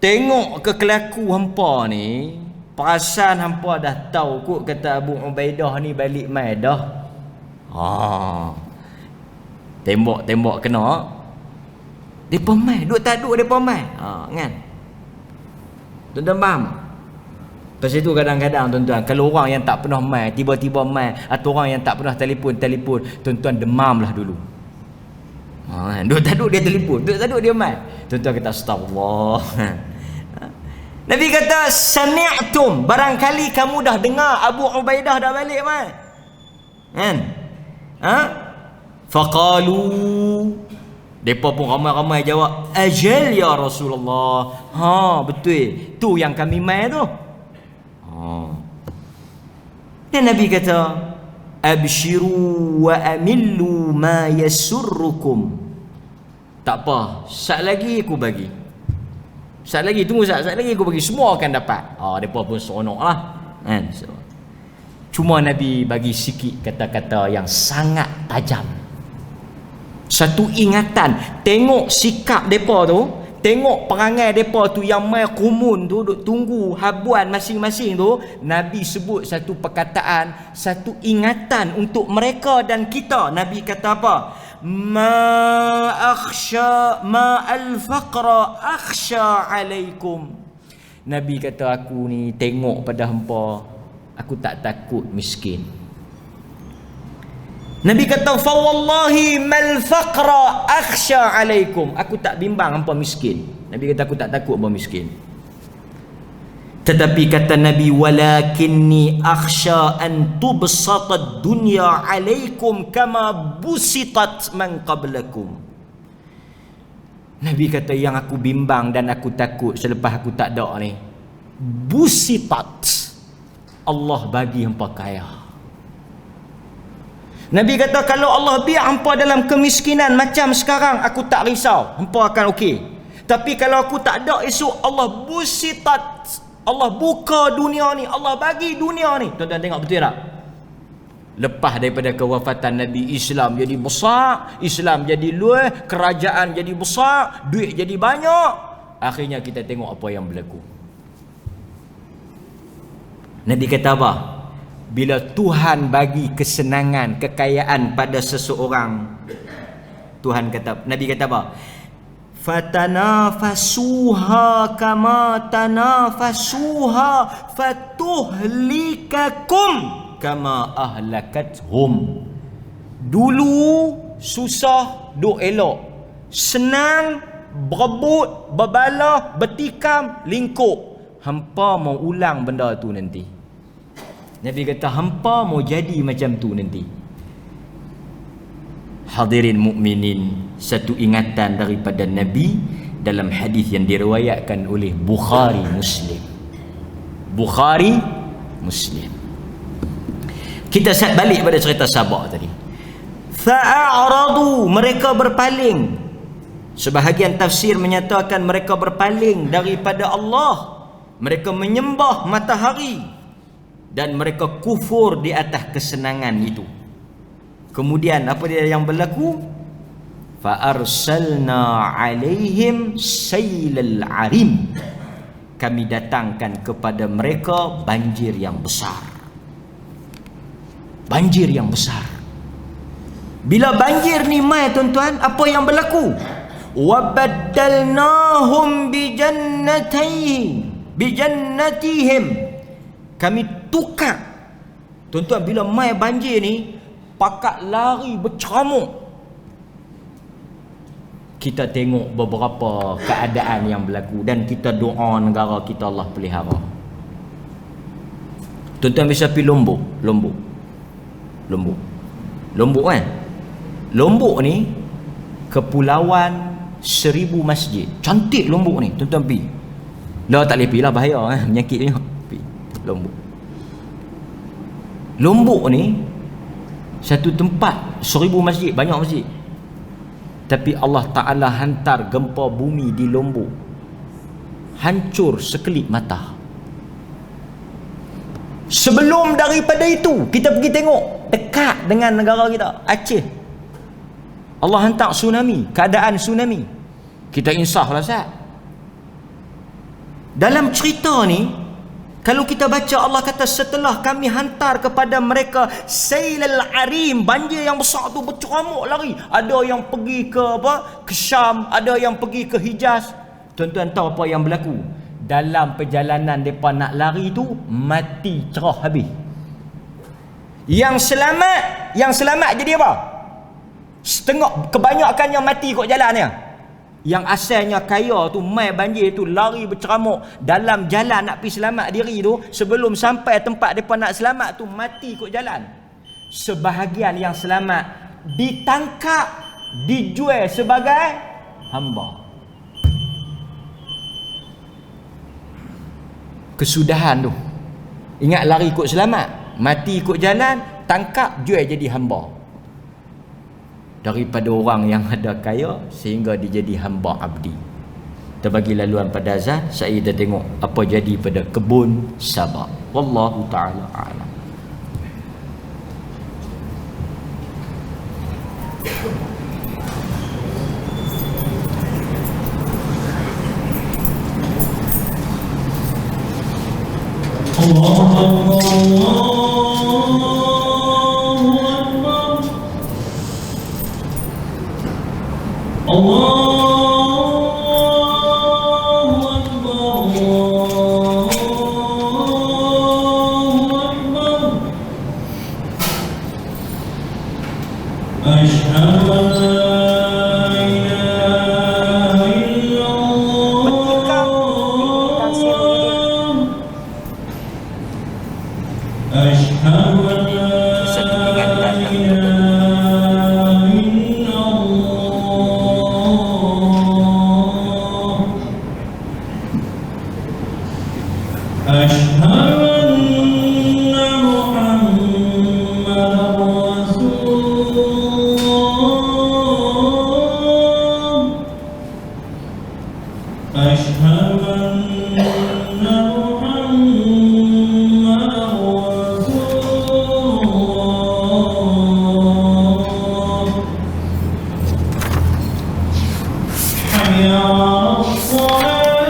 Tengok ke kelaku hampa ni, perasan hampa dah tahu kot kata Abu Ubaidah ni balik mai dah. Tembok kena. Depa mai, duk tak duk depa mai. Kan? Tuan-tuan faham? Pasal itu kadang-kadang tuan-tuan, kalau orang yang tak pernah mai tiba-tiba mai, atau orang yang tak pernah telefon, tuan-tuan demamlah dulu. Duk tak duk dia telefon, duk tak duk dia mai. Tuan-tuan kata astagfirullah. Nabi kata sami'tum, barangkali kamu dah dengar Abu Ubaidah dah balik mai. Kan? Faqalu, depa pun ramai-ramai jawab, ajal ya Rasulullah. Betul, tu yang kami mai tu. Dan Nabi kata, abshiru wa amillu ma yasurrukum. Tak apa, sat lagi aku bagi. Sat lagi, tunggu sat lagi aku bagi, semua akan dapat. Depa pun seronoklah. Kan? Cuma Nabi bagi sikit kata-kata yang sangat tajam. Satu ingatan, tengok sikap depa tu, tengok perangai depa tu yang mai kumun tu, duk tunggu habuan masing-masing tu. Nabi sebut satu perkataan, satu ingatan untuk mereka dan kita. Nabi kata apa? Ma al-faqra akhsha alaikum. Nabi kata, aku ni tengok pada hampa, aku tak takut miskin. Nabi kata, fa wallahi mal faqra akhsha alaikum. Aku tak bimbang hampa miskin. Nabi kata, aku tak takut hampa miskin. Tetapi kata Nabi, walakinni akhsha an tubsata ad-dunya alaikum kama busitat man qablakum. Nabi kata, yang aku bimbang dan aku takut selepas aku tak ada ni, busitat, Allah bagi hampa kaya. Nabi kata, kalau Allah biar hampa dalam kemiskinan macam sekarang, aku tak risau, hampa akan okey. Tapi kalau aku tak ada esok, Allah busitat, Allah buka dunia ni, Allah bagi dunia ni. Tuan-tuan tengok betul tak? Lepas daripada kewafatan Nabi, Islam jadi besar, Islam jadi luas, kerajaan jadi besar, duit jadi banyak. Akhirnya kita tengok apa yang berlaku. Nabi kata apa? Bila Tuhan bagi kesenangan, kekayaan pada seseorang, Tuhan kata, Nabi kata apa? Fatanafasuha kama tanafasuha fatuhlikakum kama ahlakathum. Dulu susah, duk elok. Senang, berebut, berbalah, bertikam, lingkup. Hampa mau ulang benda tu nanti. Nabi kata hampa mau jadi macam tu nanti. Hadirin mukminin, satu ingatan daripada Nabi dalam hadis yang diriwayatkan oleh Bukhari Muslim. Bukhari Muslim. Kita set balik pada cerita Sabah tadi. Fa'aradu, mereka berpaling. Sebahagian tafsir menyatakan mereka berpaling daripada Allah. Mereka menyembah matahari dan mereka kufur di atas kesenangan itu. Kemudian apa dia yang berlaku? Fa arsalna alaihim sailal arim. Kami datangkan kepada mereka banjir yang besar. Banjir yang besar. Bila banjir ni mai tuan-tuan, apa yang berlaku? Wa baddalnahum bijannatihim. Kami tukar. Tuan-tuan, bila mai banjir ni, pakat lari berceramuk. Kita tengok beberapa keadaan yang berlaku dan kita doa negara kita Allah pelihara. Tuan-tuan bisa pergi Lombok kan? Lombok ni kepulauan 1000 masjid. Cantik Lombok ni, tuan-tuan pergi. Lah tak boleh pergi lah, bahaya penyakit ni. Lombok ni satu tempat 1000 masjid, banyak masjid. Tapi Allah Ta'ala hantar gempa bumi di Lombok, hancur sekelip mata. Sebelum daripada itu, kita pergi tengok dekat dengan negara kita, Aceh, Allah hantar tsunami, keadaan tsunami. Kita insaf lah Ustaz. Dalam cerita ni, kalau kita baca, Allah kata setelah kami hantar kepada mereka sailal arim, banjir yang besar tu berceramuk lari. Ada yang pergi ke ke Syam, ada yang pergi ke Hijaz. Tuan-tuan tahu apa yang berlaku? Dalam perjalanan mereka nak lari tu, mati cerah habis. Yang selamat jadi apa? Setengah, kebanyakan yang mati kot jalan ni. Yang asalnya kaya tu, mai banjir tu, lari berceramuk. Dalam jalan nak pergi selamat diri tu, sebelum sampai tempat mereka nak selamat tu, mati kot jalan. Sebahagian yang selamat ditangkap, dijual sebagai hamba. Kesudahan tu. Ingat lari kot selamat, mati kot jalan, tangkap, jual jadi hamba. Daripada orang yang ada kaya sehingga dia jadi hamba abdi. Kita bagi laluan pada azan, saya dah tengok apa jadi pada kebun Sabah. Wallahu ta'ala a'lam. حي على الصلاة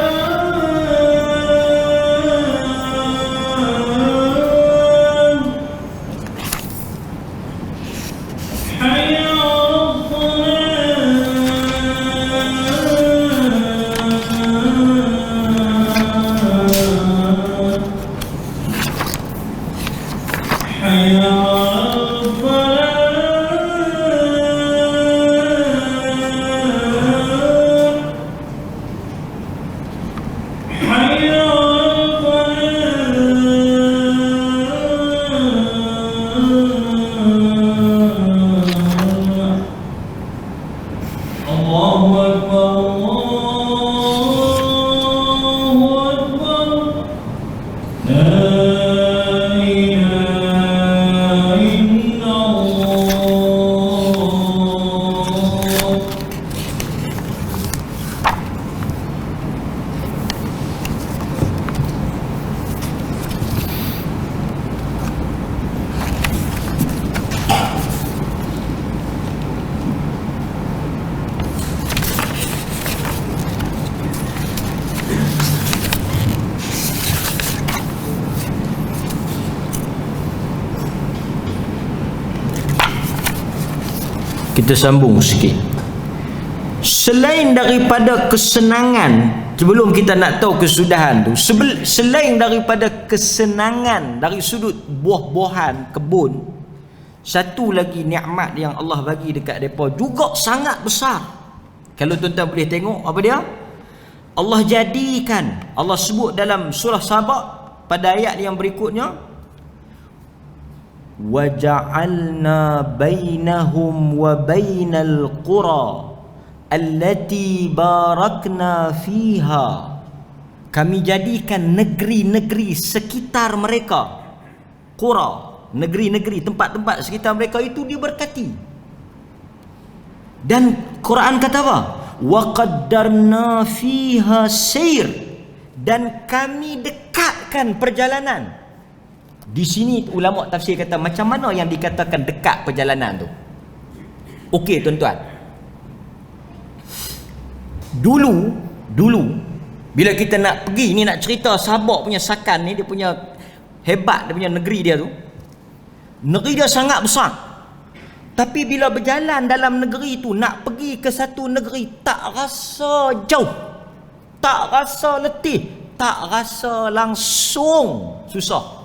Kita sambung sikit. Selain daripada kesenangan, sebelum kita nak tahu kesudahan tu, selain daripada kesenangan dari sudut buah-buahan kebun, satu lagi nikmat yang Allah bagi dekat mereka juga sangat besar. Kalau tuan-tuan boleh tengok apa dia? Allah jadikan, Allah sebut dalam surah Sabah pada ayat yang berikutnya, وَجَعَلْنَا بَيْنَهُمْ وَبَيْنَ الْقُرَى الَّتِي بَارَكْنَا فِيهَا. Kami jadikan negeri-negeri sekitar mereka, qura, negeri-negeri, tempat-tempat sekitar mereka itu diberkati. Dan Quran kata apa? وَقَدَّرْنَا فِيهَا سَيْرٍ, dan kami dekatkan perjalanan. Di sini ulama tafsir kata macam mana yang dikatakan dekat perjalanan tu. Okey tuan-tuan, dulu bila kita nak pergi ni, nak cerita Sabah punya Sakan ni, dia punya hebat, dia punya negeri dia tu, negeri dia sangat besar. Tapi bila berjalan dalam negeri tu, nak pergi ke satu negeri, tak rasa jauh, tak rasa letih, tak rasa langsung susah.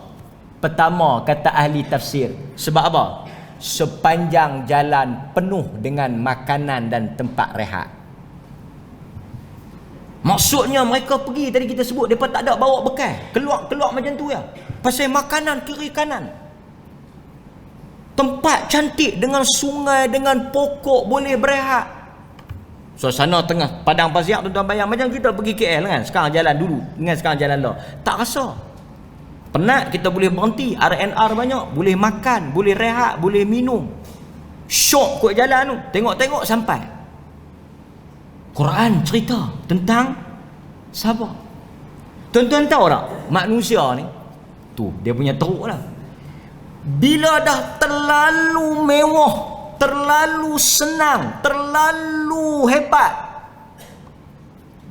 Pertama, kata ahli tafsir, sebab apa? Sepanjang jalan penuh dengan makanan dan tempat rehat. Maksudnya mereka pergi, tadi kita sebut, mereka tak ada bawa bekal, keluar macam tu ya. Pasal makanan kiri kanan. Tempat cantik dengan sungai, dengan pokok, boleh berehat. Suasana tengah padang pasir, tuan-tuan bayang macam kita pergi KL kan, sekarang jalan dulu dengan sekarang jalan lah, tak rasa. Penat kita boleh berhenti, R&R banyak, boleh makan, boleh rehat, boleh minum. Syok kot jalan tu, tengok-tengok sampai. Quran cerita tentang Sabah. Tuan-tuan tahu tak, manusia ni tu dia punya teruk lah. Bila dah terlalu mewah, terlalu senang, terlalu hebat,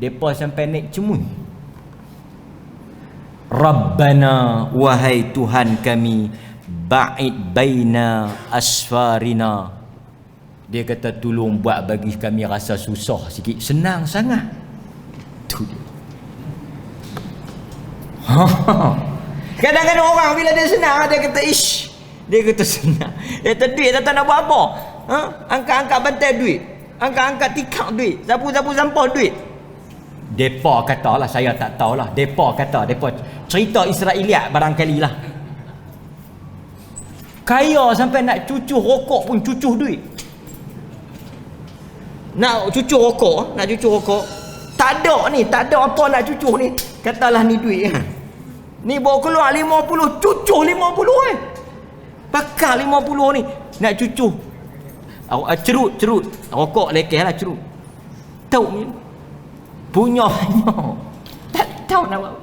depa sampai naik cemui. Rabbana, wahai Tuhan kami, ba'id baina asfarina. Dia kata tolong buat bagi kami rasa susah sikit, senang sangat. Tu dia. Kadang-kadang orang bila dia senang, dia kata ish, dia kata senang. Dia kata duit tak nak buat apa. Angkat-angkat bantai duit, angkat-angkat tikar duit, sapu-sapu sampah duit. Depa katalah, saya tak tahulah. Depa kata, depa cerita Israeliat barangkali lah. Kaya sampai nak cucuh rokok pun cucuh duit. Nak cucuh rokok, tak ada ni, tak ada apa nak cucuh ni. Katalah ni duit kan. Ni bawa keluar 50, cucuh 50 Pakar 50 ni nak cucuh. Cerut rokok lekeh lah, cerut. Tahu ni punya banyak, tak tahu nak buat.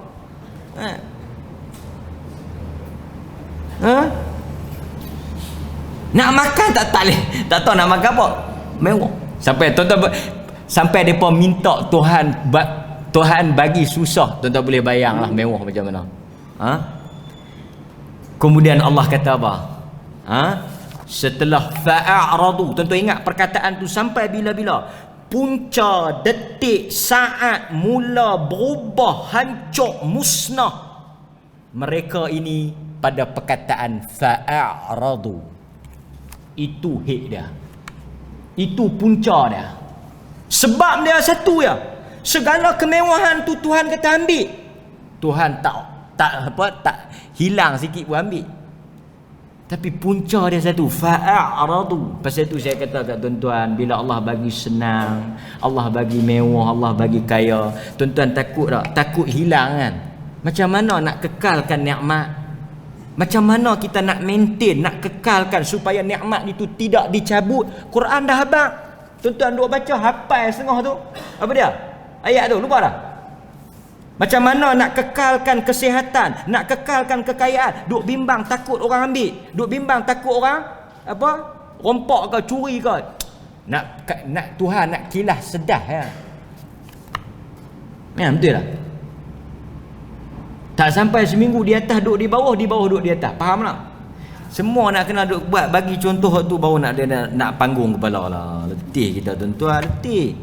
Nak makan tak boleh, tak tahu nak makan apa, mewah. Sampai tuan-tuan, sampai depa minta Tuhan bagi susah. Tuan-tuan boleh bayang lah mewah macam mana. Kemudian Allah kata apa? Setelah fa'aradu, tuan-tuan ingat perkataan tu sampai bila-bila? Punca, detik, saat mula berubah, hancur, musnah mereka ini pada perkataan fa'aradu. Itu hit dia, itu punca dia. Sebab dia satu ya, segala kemewahan tu Tuhan kata ambil, Tuhan tak hilang sikit pun ambil. Tapi punca dia satu, fa'aradu. Pasal tu saya kata kat tuan-tuan, bila Allah bagi senang, Allah bagi mewah, Allah bagi kaya, tuan-tuan takut tak? Takut hilang kan? Macam mana nak kekalkan nikmat? Macam mana kita nak maintain, nak kekalkan supaya nikmat itu tidak dicabut? Quran dah habaq. Tuan-tuan duk baca hafal setengah tu. Apa dia? Ayat tu lupa dah. Macam mana nak kekalkan kesihatan, nak kekalkan kekayaan, duk bimbang takut orang ambil, duk bimbang takut orang apa? Rompak ke, curi ke. Nak Tuhan nak kilas sedah ya. Ya, betul tak? Tak sampai seminggu di atas duk di bawah duk di atas. Faham tak? Semua nak kena duk buat, bagi contoh tu baru nak panggung kepala lah. Letih kita tuan-tuan, letih.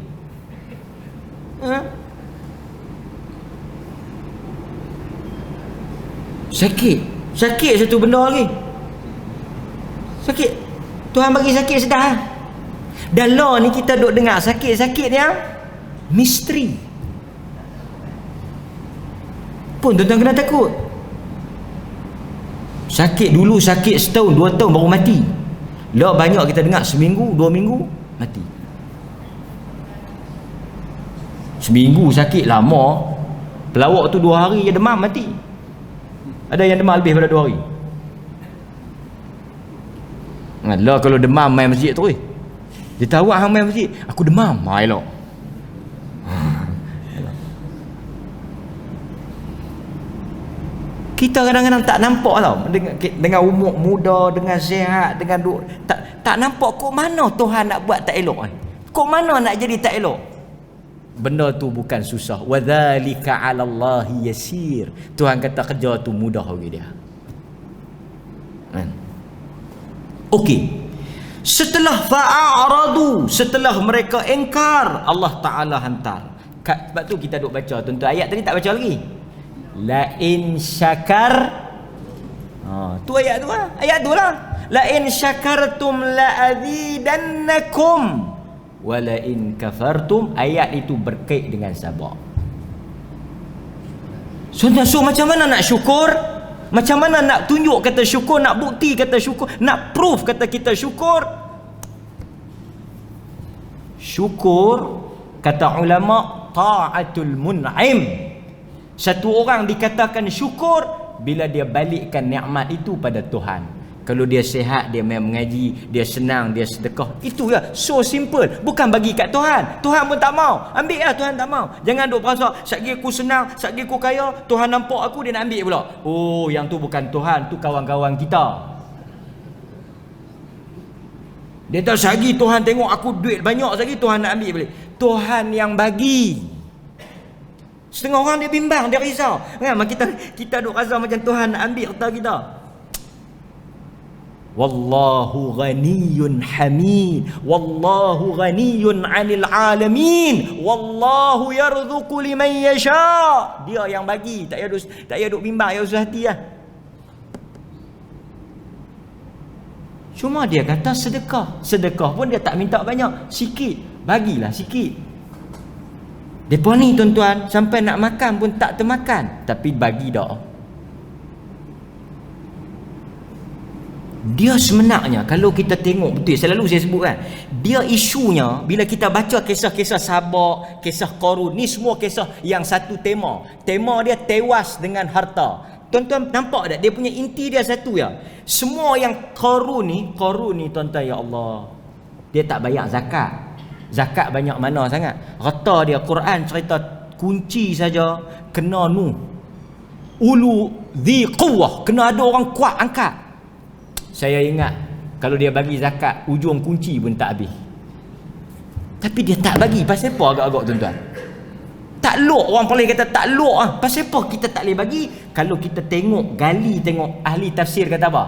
Sakit satu benda lagi. Sakit. Tuhan bagi sakit sedar. Dan law ni kita duk dengar sakit-sakit yang misteri. Pun tuan-tuan kena takut. Sakit dulu, sakit setahun, 2 tahun baru mati. Law banyak kita dengar seminggu, 2 minggu mati. Seminggu sakit lama, pelawak tu 2 hari je demam mati. Ada yang demam lebih pada 2 hari. Lah kalau demam main masjid tu dia tahu hang main masjid, aku demam. Elok. Kita kadang-kadang tak nampak tau, dengan umur muda, dengan sihat, dengan tak nampak kok mana Tuhan nak buat tak elok ni. Kok mana nak jadi tak elok? Benda tu bukan susah. Wadzalika 'alallahi yasir. Tuhan kata kerja tu mudah bagi dia. Okey. Setelah fa'aradu, setelah mereka engkar, Allah Taala hantar. Sebab tu kita duk baca tuan-tuan. Ayat tadi tak baca lagi. La in syakar. Tu ayat tu lah. Ayat tu lah. La in syakartum la azidannakum. Wala in kafartum. Ayat itu berkait dengan sabar. So macam mana nak syukur? Macam mana nak tunjuk kata syukur, nak bukti kata syukur, nak proof kata kita syukur? Syukur kata ulama ta'atul mun'im. Satu orang dikatakan syukur bila dia balikkan nikmat itu pada Tuhan. Kalau dia sihat, dia main mengaji, dia senang, dia sedekah. Itu ya, so simple. Bukan bagi kat Tuhan. Tuhan pun tak mau. Ambil lah, Tuhan tak mau. Jangan duk perasa, satgi aku senang, satgi aku kaya, Tuhan nampak aku, dia nak ambil pula. Oh, yang tu bukan Tuhan, tu kawan-kawan kita. Dia tahu satgi Tuhan tengok aku duit banyak, satgi Tuhan nak ambil balik. Tuhan yang bagi. Setengah orang dia bimbang, dia risau. Kan kita duk rasa macam Tuhan nak ambil harta kita. Wallahu ghaniyun hamid. Wallahu ghaniyun 'anil 'alamin. Wallahu yarzuqu liman yasha. Dia yang bagi, tak payah duk bimbang, ya susah hati lah. Cuma dia kata sedekah. Sedekah pun dia tak minta banyak, sikit. Bagilah sikit. Depa ni tuan-tuan sampai nak makan pun tak termakan, tapi bagi dak. Dia sebenarnya kalau kita tengok betul, selalu saya sebut kan, dia isunya bila kita baca kisah-kisah Sabak, kisah Qarun, ni semua kisah yang satu tema. Tema dia tewas dengan harta. Tuan-tuan nampak tak? Dia punya inti dia satu ya. Semua yang Qarun ni tuan-tuan, ya Allah, dia tak bayar zakat. Zakat banyak mana sangat. Rata dia Quran cerita kunci saja kena ulu dhi quwwah, kena ada orang kuat angkat. Saya ingat kalau dia bagi zakat, ujung kunci pun tak habis. Tapi dia tak bagi. Pasal apa agak-agak tuan-tuan? Tak lok, orang paling kata tak lok ah. Pasal apa kita tak boleh bagi? Kalau kita tengok ahli tafsir kata apa?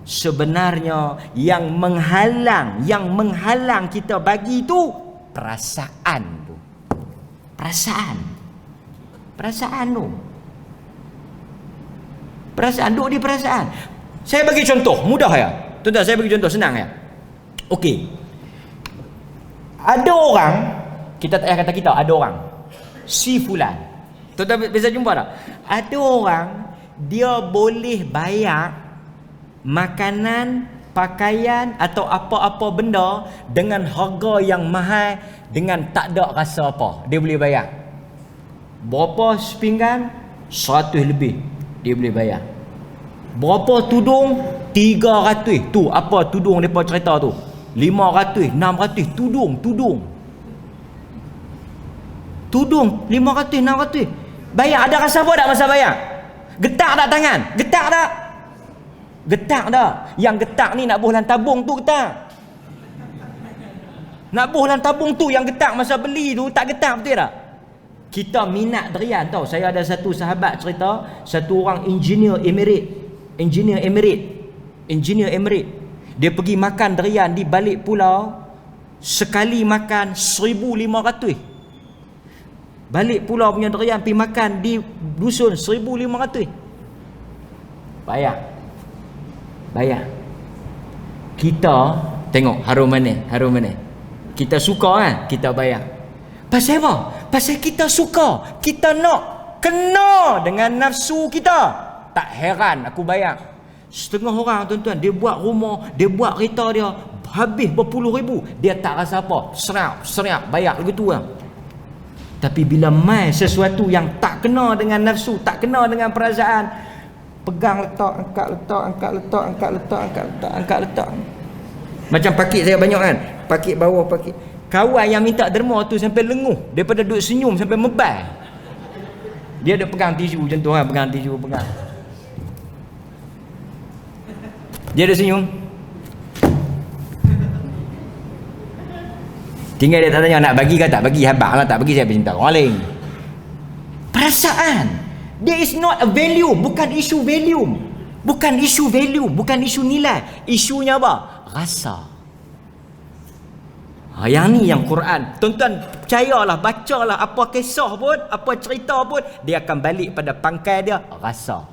Sebenarnya yang menghalang kita bagi tu perasaan tu. Perasaan tu. Perasaan duk di perasaan. Saya bagi contoh mudah ya. Tuan-tuan, saya bagi contoh senang ya. Okey. Ada orang, kita tak payah kata kita, ada orang si fulan. Tuan-tuan biasa jumpa tak? Ada orang dia boleh bayar makanan, pakaian atau apa-apa benda dengan harga yang mahal, dengan tak ada rasa apa, dia boleh bayar. Berapa sepinggan? 100 lebih dia boleh bayar. Berapa tudung? 300. Tu apa tudung depa cerita tu? 500, 600 tudung 500, 600. Bayar ada rasa apa tak masa bayar? Getak tak tangan? Getak tak? Getak tak? Yang getak ni nak buh dalam tabung tu getak. Nak buh dalam tabung tu yang getak masa beli tu tak getak, betul tak? Kita minat durian tau. Saya ada satu sahabat cerita, satu orang engineer Emirate. Dia pergi makan durian di balik pulau, sekali makan 1,500. Balik pulau punya durian pergi makan di dusun 1,500. Bayar. Kita tengok harum mana. Kita suka kan, kita bayar. Pasal apa? Pasal kita suka, kita nak kena dengan nafsu kita. Tak heran aku bayar. Setengah orang tuan-tuan, dia buat rumah, dia buat kereta dia, habis berpuluh ribu, dia tak rasa apa, seriap bayar begitu lah. Tapi bila mai sesuatu yang tak kena dengan nafsu, tak kena dengan perasaan, pegang letak, angkat letak. Macam pakit saya banyak kan, pakit bawah, pakit. Kawan yang minta derma tu sampai lenguh, daripada duduk senyum sampai mebal. Dia ada pegang tisu macam tu kan, pegang. Dia ada senyum. Tinggal dia tak tanya nak bagi ke tak bagi, habaq lah tak bagi saya minta orang lain. Perasaan. There is not a value, bukan isu value. Bukan isu nilai. Isunya apa? Rasa. Yang ni yang Quran. Tuan-tuan percayalah, bacalah apa kisah pun, apa cerita pun, dia akan balik pada pangkai dia, rasa.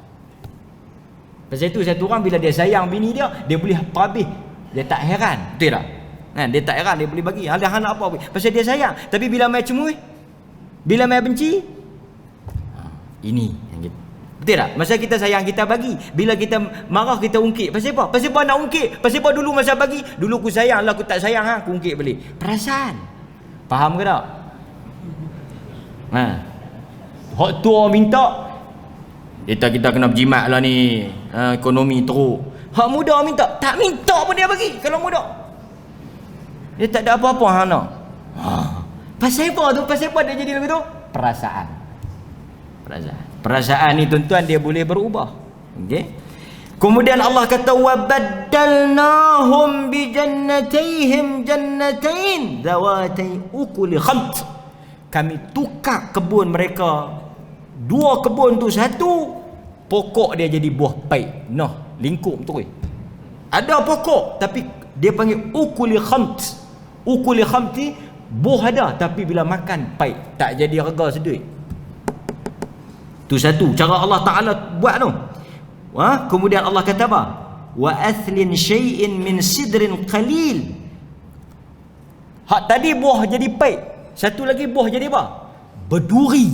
Pasal itu satu orang bila dia sayang bini dia boleh habis. Dia tak heran, betul tak? Dia tak heran, dia boleh bagi. Hal nak apa? Pasal dia sayang. Tapi bila mai cemui, bila mai benci, ini yang kita. Betul tak? Masa kita sayang kita bagi, bila kita marah kita ungkit. Pasal apa? Pasal apa nak ungkit? Pasal apa dulu masa bagi, dulu aku sayang lah, aku tak sayang aku ungkit balik. Perasaan. Faham ke tak? Hak tua minta, kita kena berjimat lah ni, ekonomi teruk. Hak muda minta, tak minta pun dia bagi. Kalau muda, dia tak ada apa-apa hang nak. Pasal apa tu? Pasal apa dia jadi begitu? Perasaan ni tuan-tuan dia boleh berubah. Okey. Kemudian Allah kata wa baddalnahum bi jannatayhim jannatain zawatay ukul khamt. Kami tukar kebun mereka, dua kebun tu, satu pokok dia jadi buah pahit. Noh, lingkup betul. Ada pokok tapi dia panggil ukul khamt. Ukul khamti, buah ada tapi bila makan pahit, tak jadi harga seduit. Tu satu cara Allah Ta'ala buat tu. Kemudian Allah kata apa? Wa athlin syai'in min sidrin qalil. Hak tadi buah jadi pahit, satu lagi buah jadi apa? Berduri.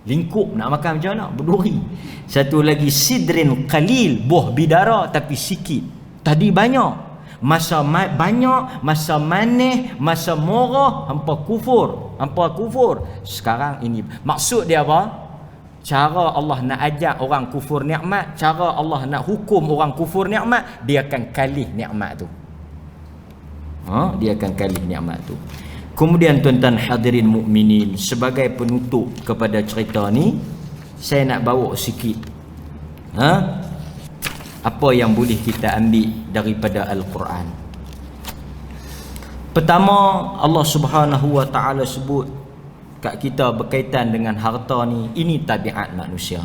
Lingkup nak makan macam mana? Berduri. Satu lagi sidrin qalil, buah bidara tapi sikit. Tadi banyak. Masa banyak, masa manis, masa murah, hampa kufur. Sekarang ini maksud dia apa? Cara Allah nak ajak orang kufur nikmat, cara Allah nak hukum orang kufur nikmat, dia akan kalih nikmat tu. Dia akan kalih nikmat tu. Kemudian tuan-tuan hadirin mukminin, sebagai penutup kepada cerita ni, saya nak bawa sikit apa yang boleh kita ambil daripada Al-Quran. Pertama, Allah Subhanahu wa Ta'ala sebut kat kita berkaitan dengan harta ni, ini tabiat manusia.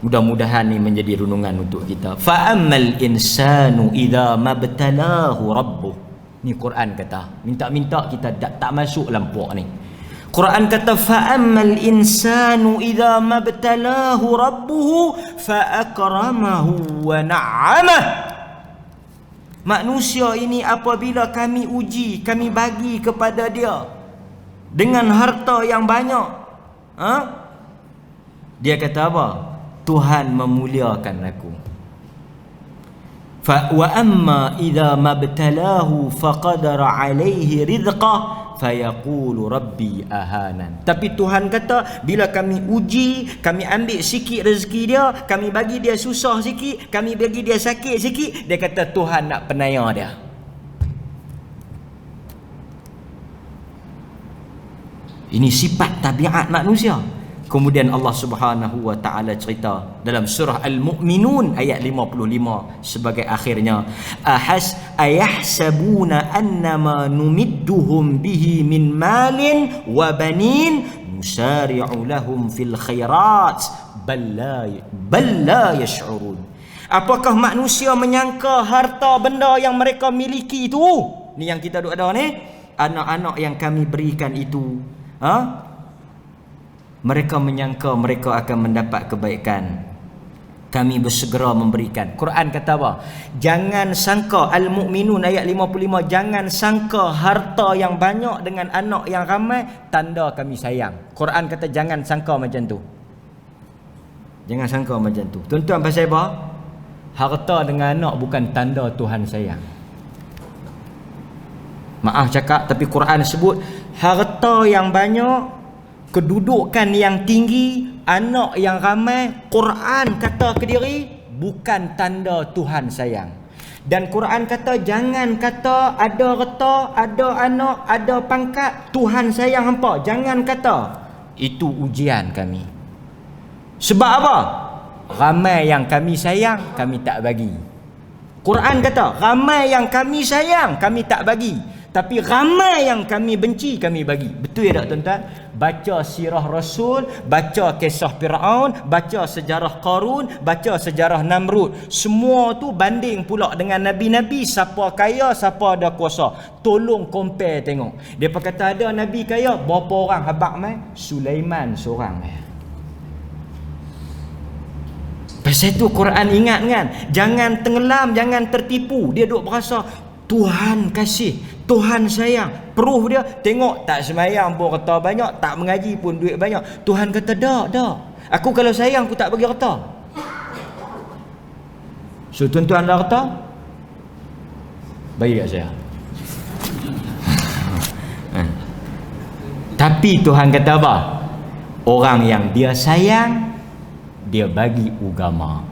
Mudah-mudahan ni menjadi renungan untuk kita. Fa ammal insanu idza mabtalahu rabbuh. Ni Quran kata, minta-minta kita tak masuk dalam puak ni. Quran kata fa ammal insanu idza mabtalahu rabbuhu fa akramahu wa na'amah. Manusia ini apabila kami uji, kami bagi kepada dia dengan harta yang banyak, dia kata apa? Tuhan memuliakan aku. wa amma idza mabtalahu faqadara alaihi rizqah fayaqulu rabbi ahanan. Tapi Tuhan kata, bila kami uji, kami ambil sikit rezeki dia, kami bagi dia susah sikit, kami bagi dia sakit sikit, dia kata Tuhan nak penaya dia. Ini sifat tabiat manusia. Kemudian Allah Subhanahu wa taala cerita dalam surah Al-Mu'minun ayat 55 sebagai akhirnya, ayahsabuna annama numidduhum bihi min malin wa banin nusari'u lahum fil khairat bal la yash'urun. Apakah manusia menyangka harta benda yang mereka miliki itu, ni yang kita duk ada ni, anak-anak yang kami berikan itu, mereka menyangka mereka akan mendapat kebaikan. Kami bersegera memberikan. Quran kata apa? Jangan sangka, Al-Mu'minun ayat 55, jangan sangka harta yang banyak dengan anak yang ramai tanda kami sayang. Quran kata jangan sangka macam tu. Jangan sangka macam tu. Tuan-tuan, pasal apa? Harta dengan anak bukan tanda Tuhan sayang. Maaf cakap, tapi Quran sebut harta yang banyak, kedudukan yang tinggi, anak yang ramai, Quran kata ke diri bukan tanda Tuhan sayang. Dan Quran kata jangan kata ada harta, ada anak, ada pangkat Tuhan sayang hampa. Jangan kata itu ujian kami. Sebab apa? Ramai yang kami sayang, kami tak bagi. Quran kata ramai yang kami sayang, kami tak bagi. Tapi ramai yang kami benci, kami bagi. Betul ya tak tuan-tuan? Baca sirah Rasul, baca kisah Fir'aun, baca sejarah Qarun, baca sejarah Namrud. Semua tu banding pula dengan Nabi-Nabi. Siapa kaya, siapa ada kuasa. Tolong compare tengok. Dia kata ada Nabi kaya, berapa orang habaq mai? Sulaiman seorang. Pasal tu Quran ingat kan? Jangan tenggelam, jangan tertipu. Dia duk berasa Tuhan kasih, Tuhan sayang. Proof dia, tengok tak semayang pun harta banyak, tak mengaji pun duit banyak. Tuhan kata dak. Aku kalau sayang aku tak bagi harta. So tuan-tuan ada harta? Bagi kat saya. Tapi Tuhan kata apa? Orang yang dia sayang, dia bagi agama.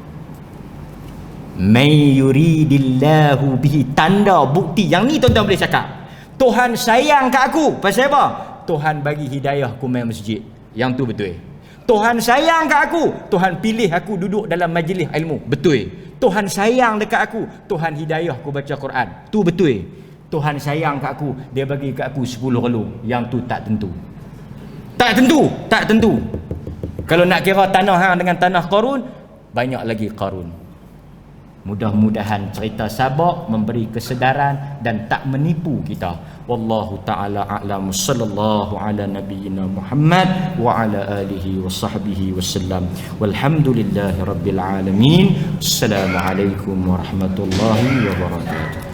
May yuridillahu bihi, tanda bukti yang ni tuan-tuan boleh cakap Tuhan sayang kat aku. Pasal apa? Tuhan bagi hidayah aku main masjid. Yang tu betul. Tuhan sayang kat aku, Tuhan pilih aku duduk dalam majlis ilmu. Betul. Tuhan sayang dekat aku, Tuhan hidayah aku baca Quran. Tu betul. Tuhan sayang kat aku, dia bagi kat aku 10 relu. Yang tu tak tentu. Tak tentu. Kalau nak kira tanah hang dengan tanah Qarun, banyak lagi Qarun. Mudah-mudahan cerita Sabak memberi kesedaran dan tak menipu kita. Wallahu ta'ala a'lam. Sallallahu ala nabiyyina Muhammad wa ala alihi wa sahbihi wasallam. Walhamdulillahi rabbil alamin. Assalamualaikum warahmatullahi wabarakatuh.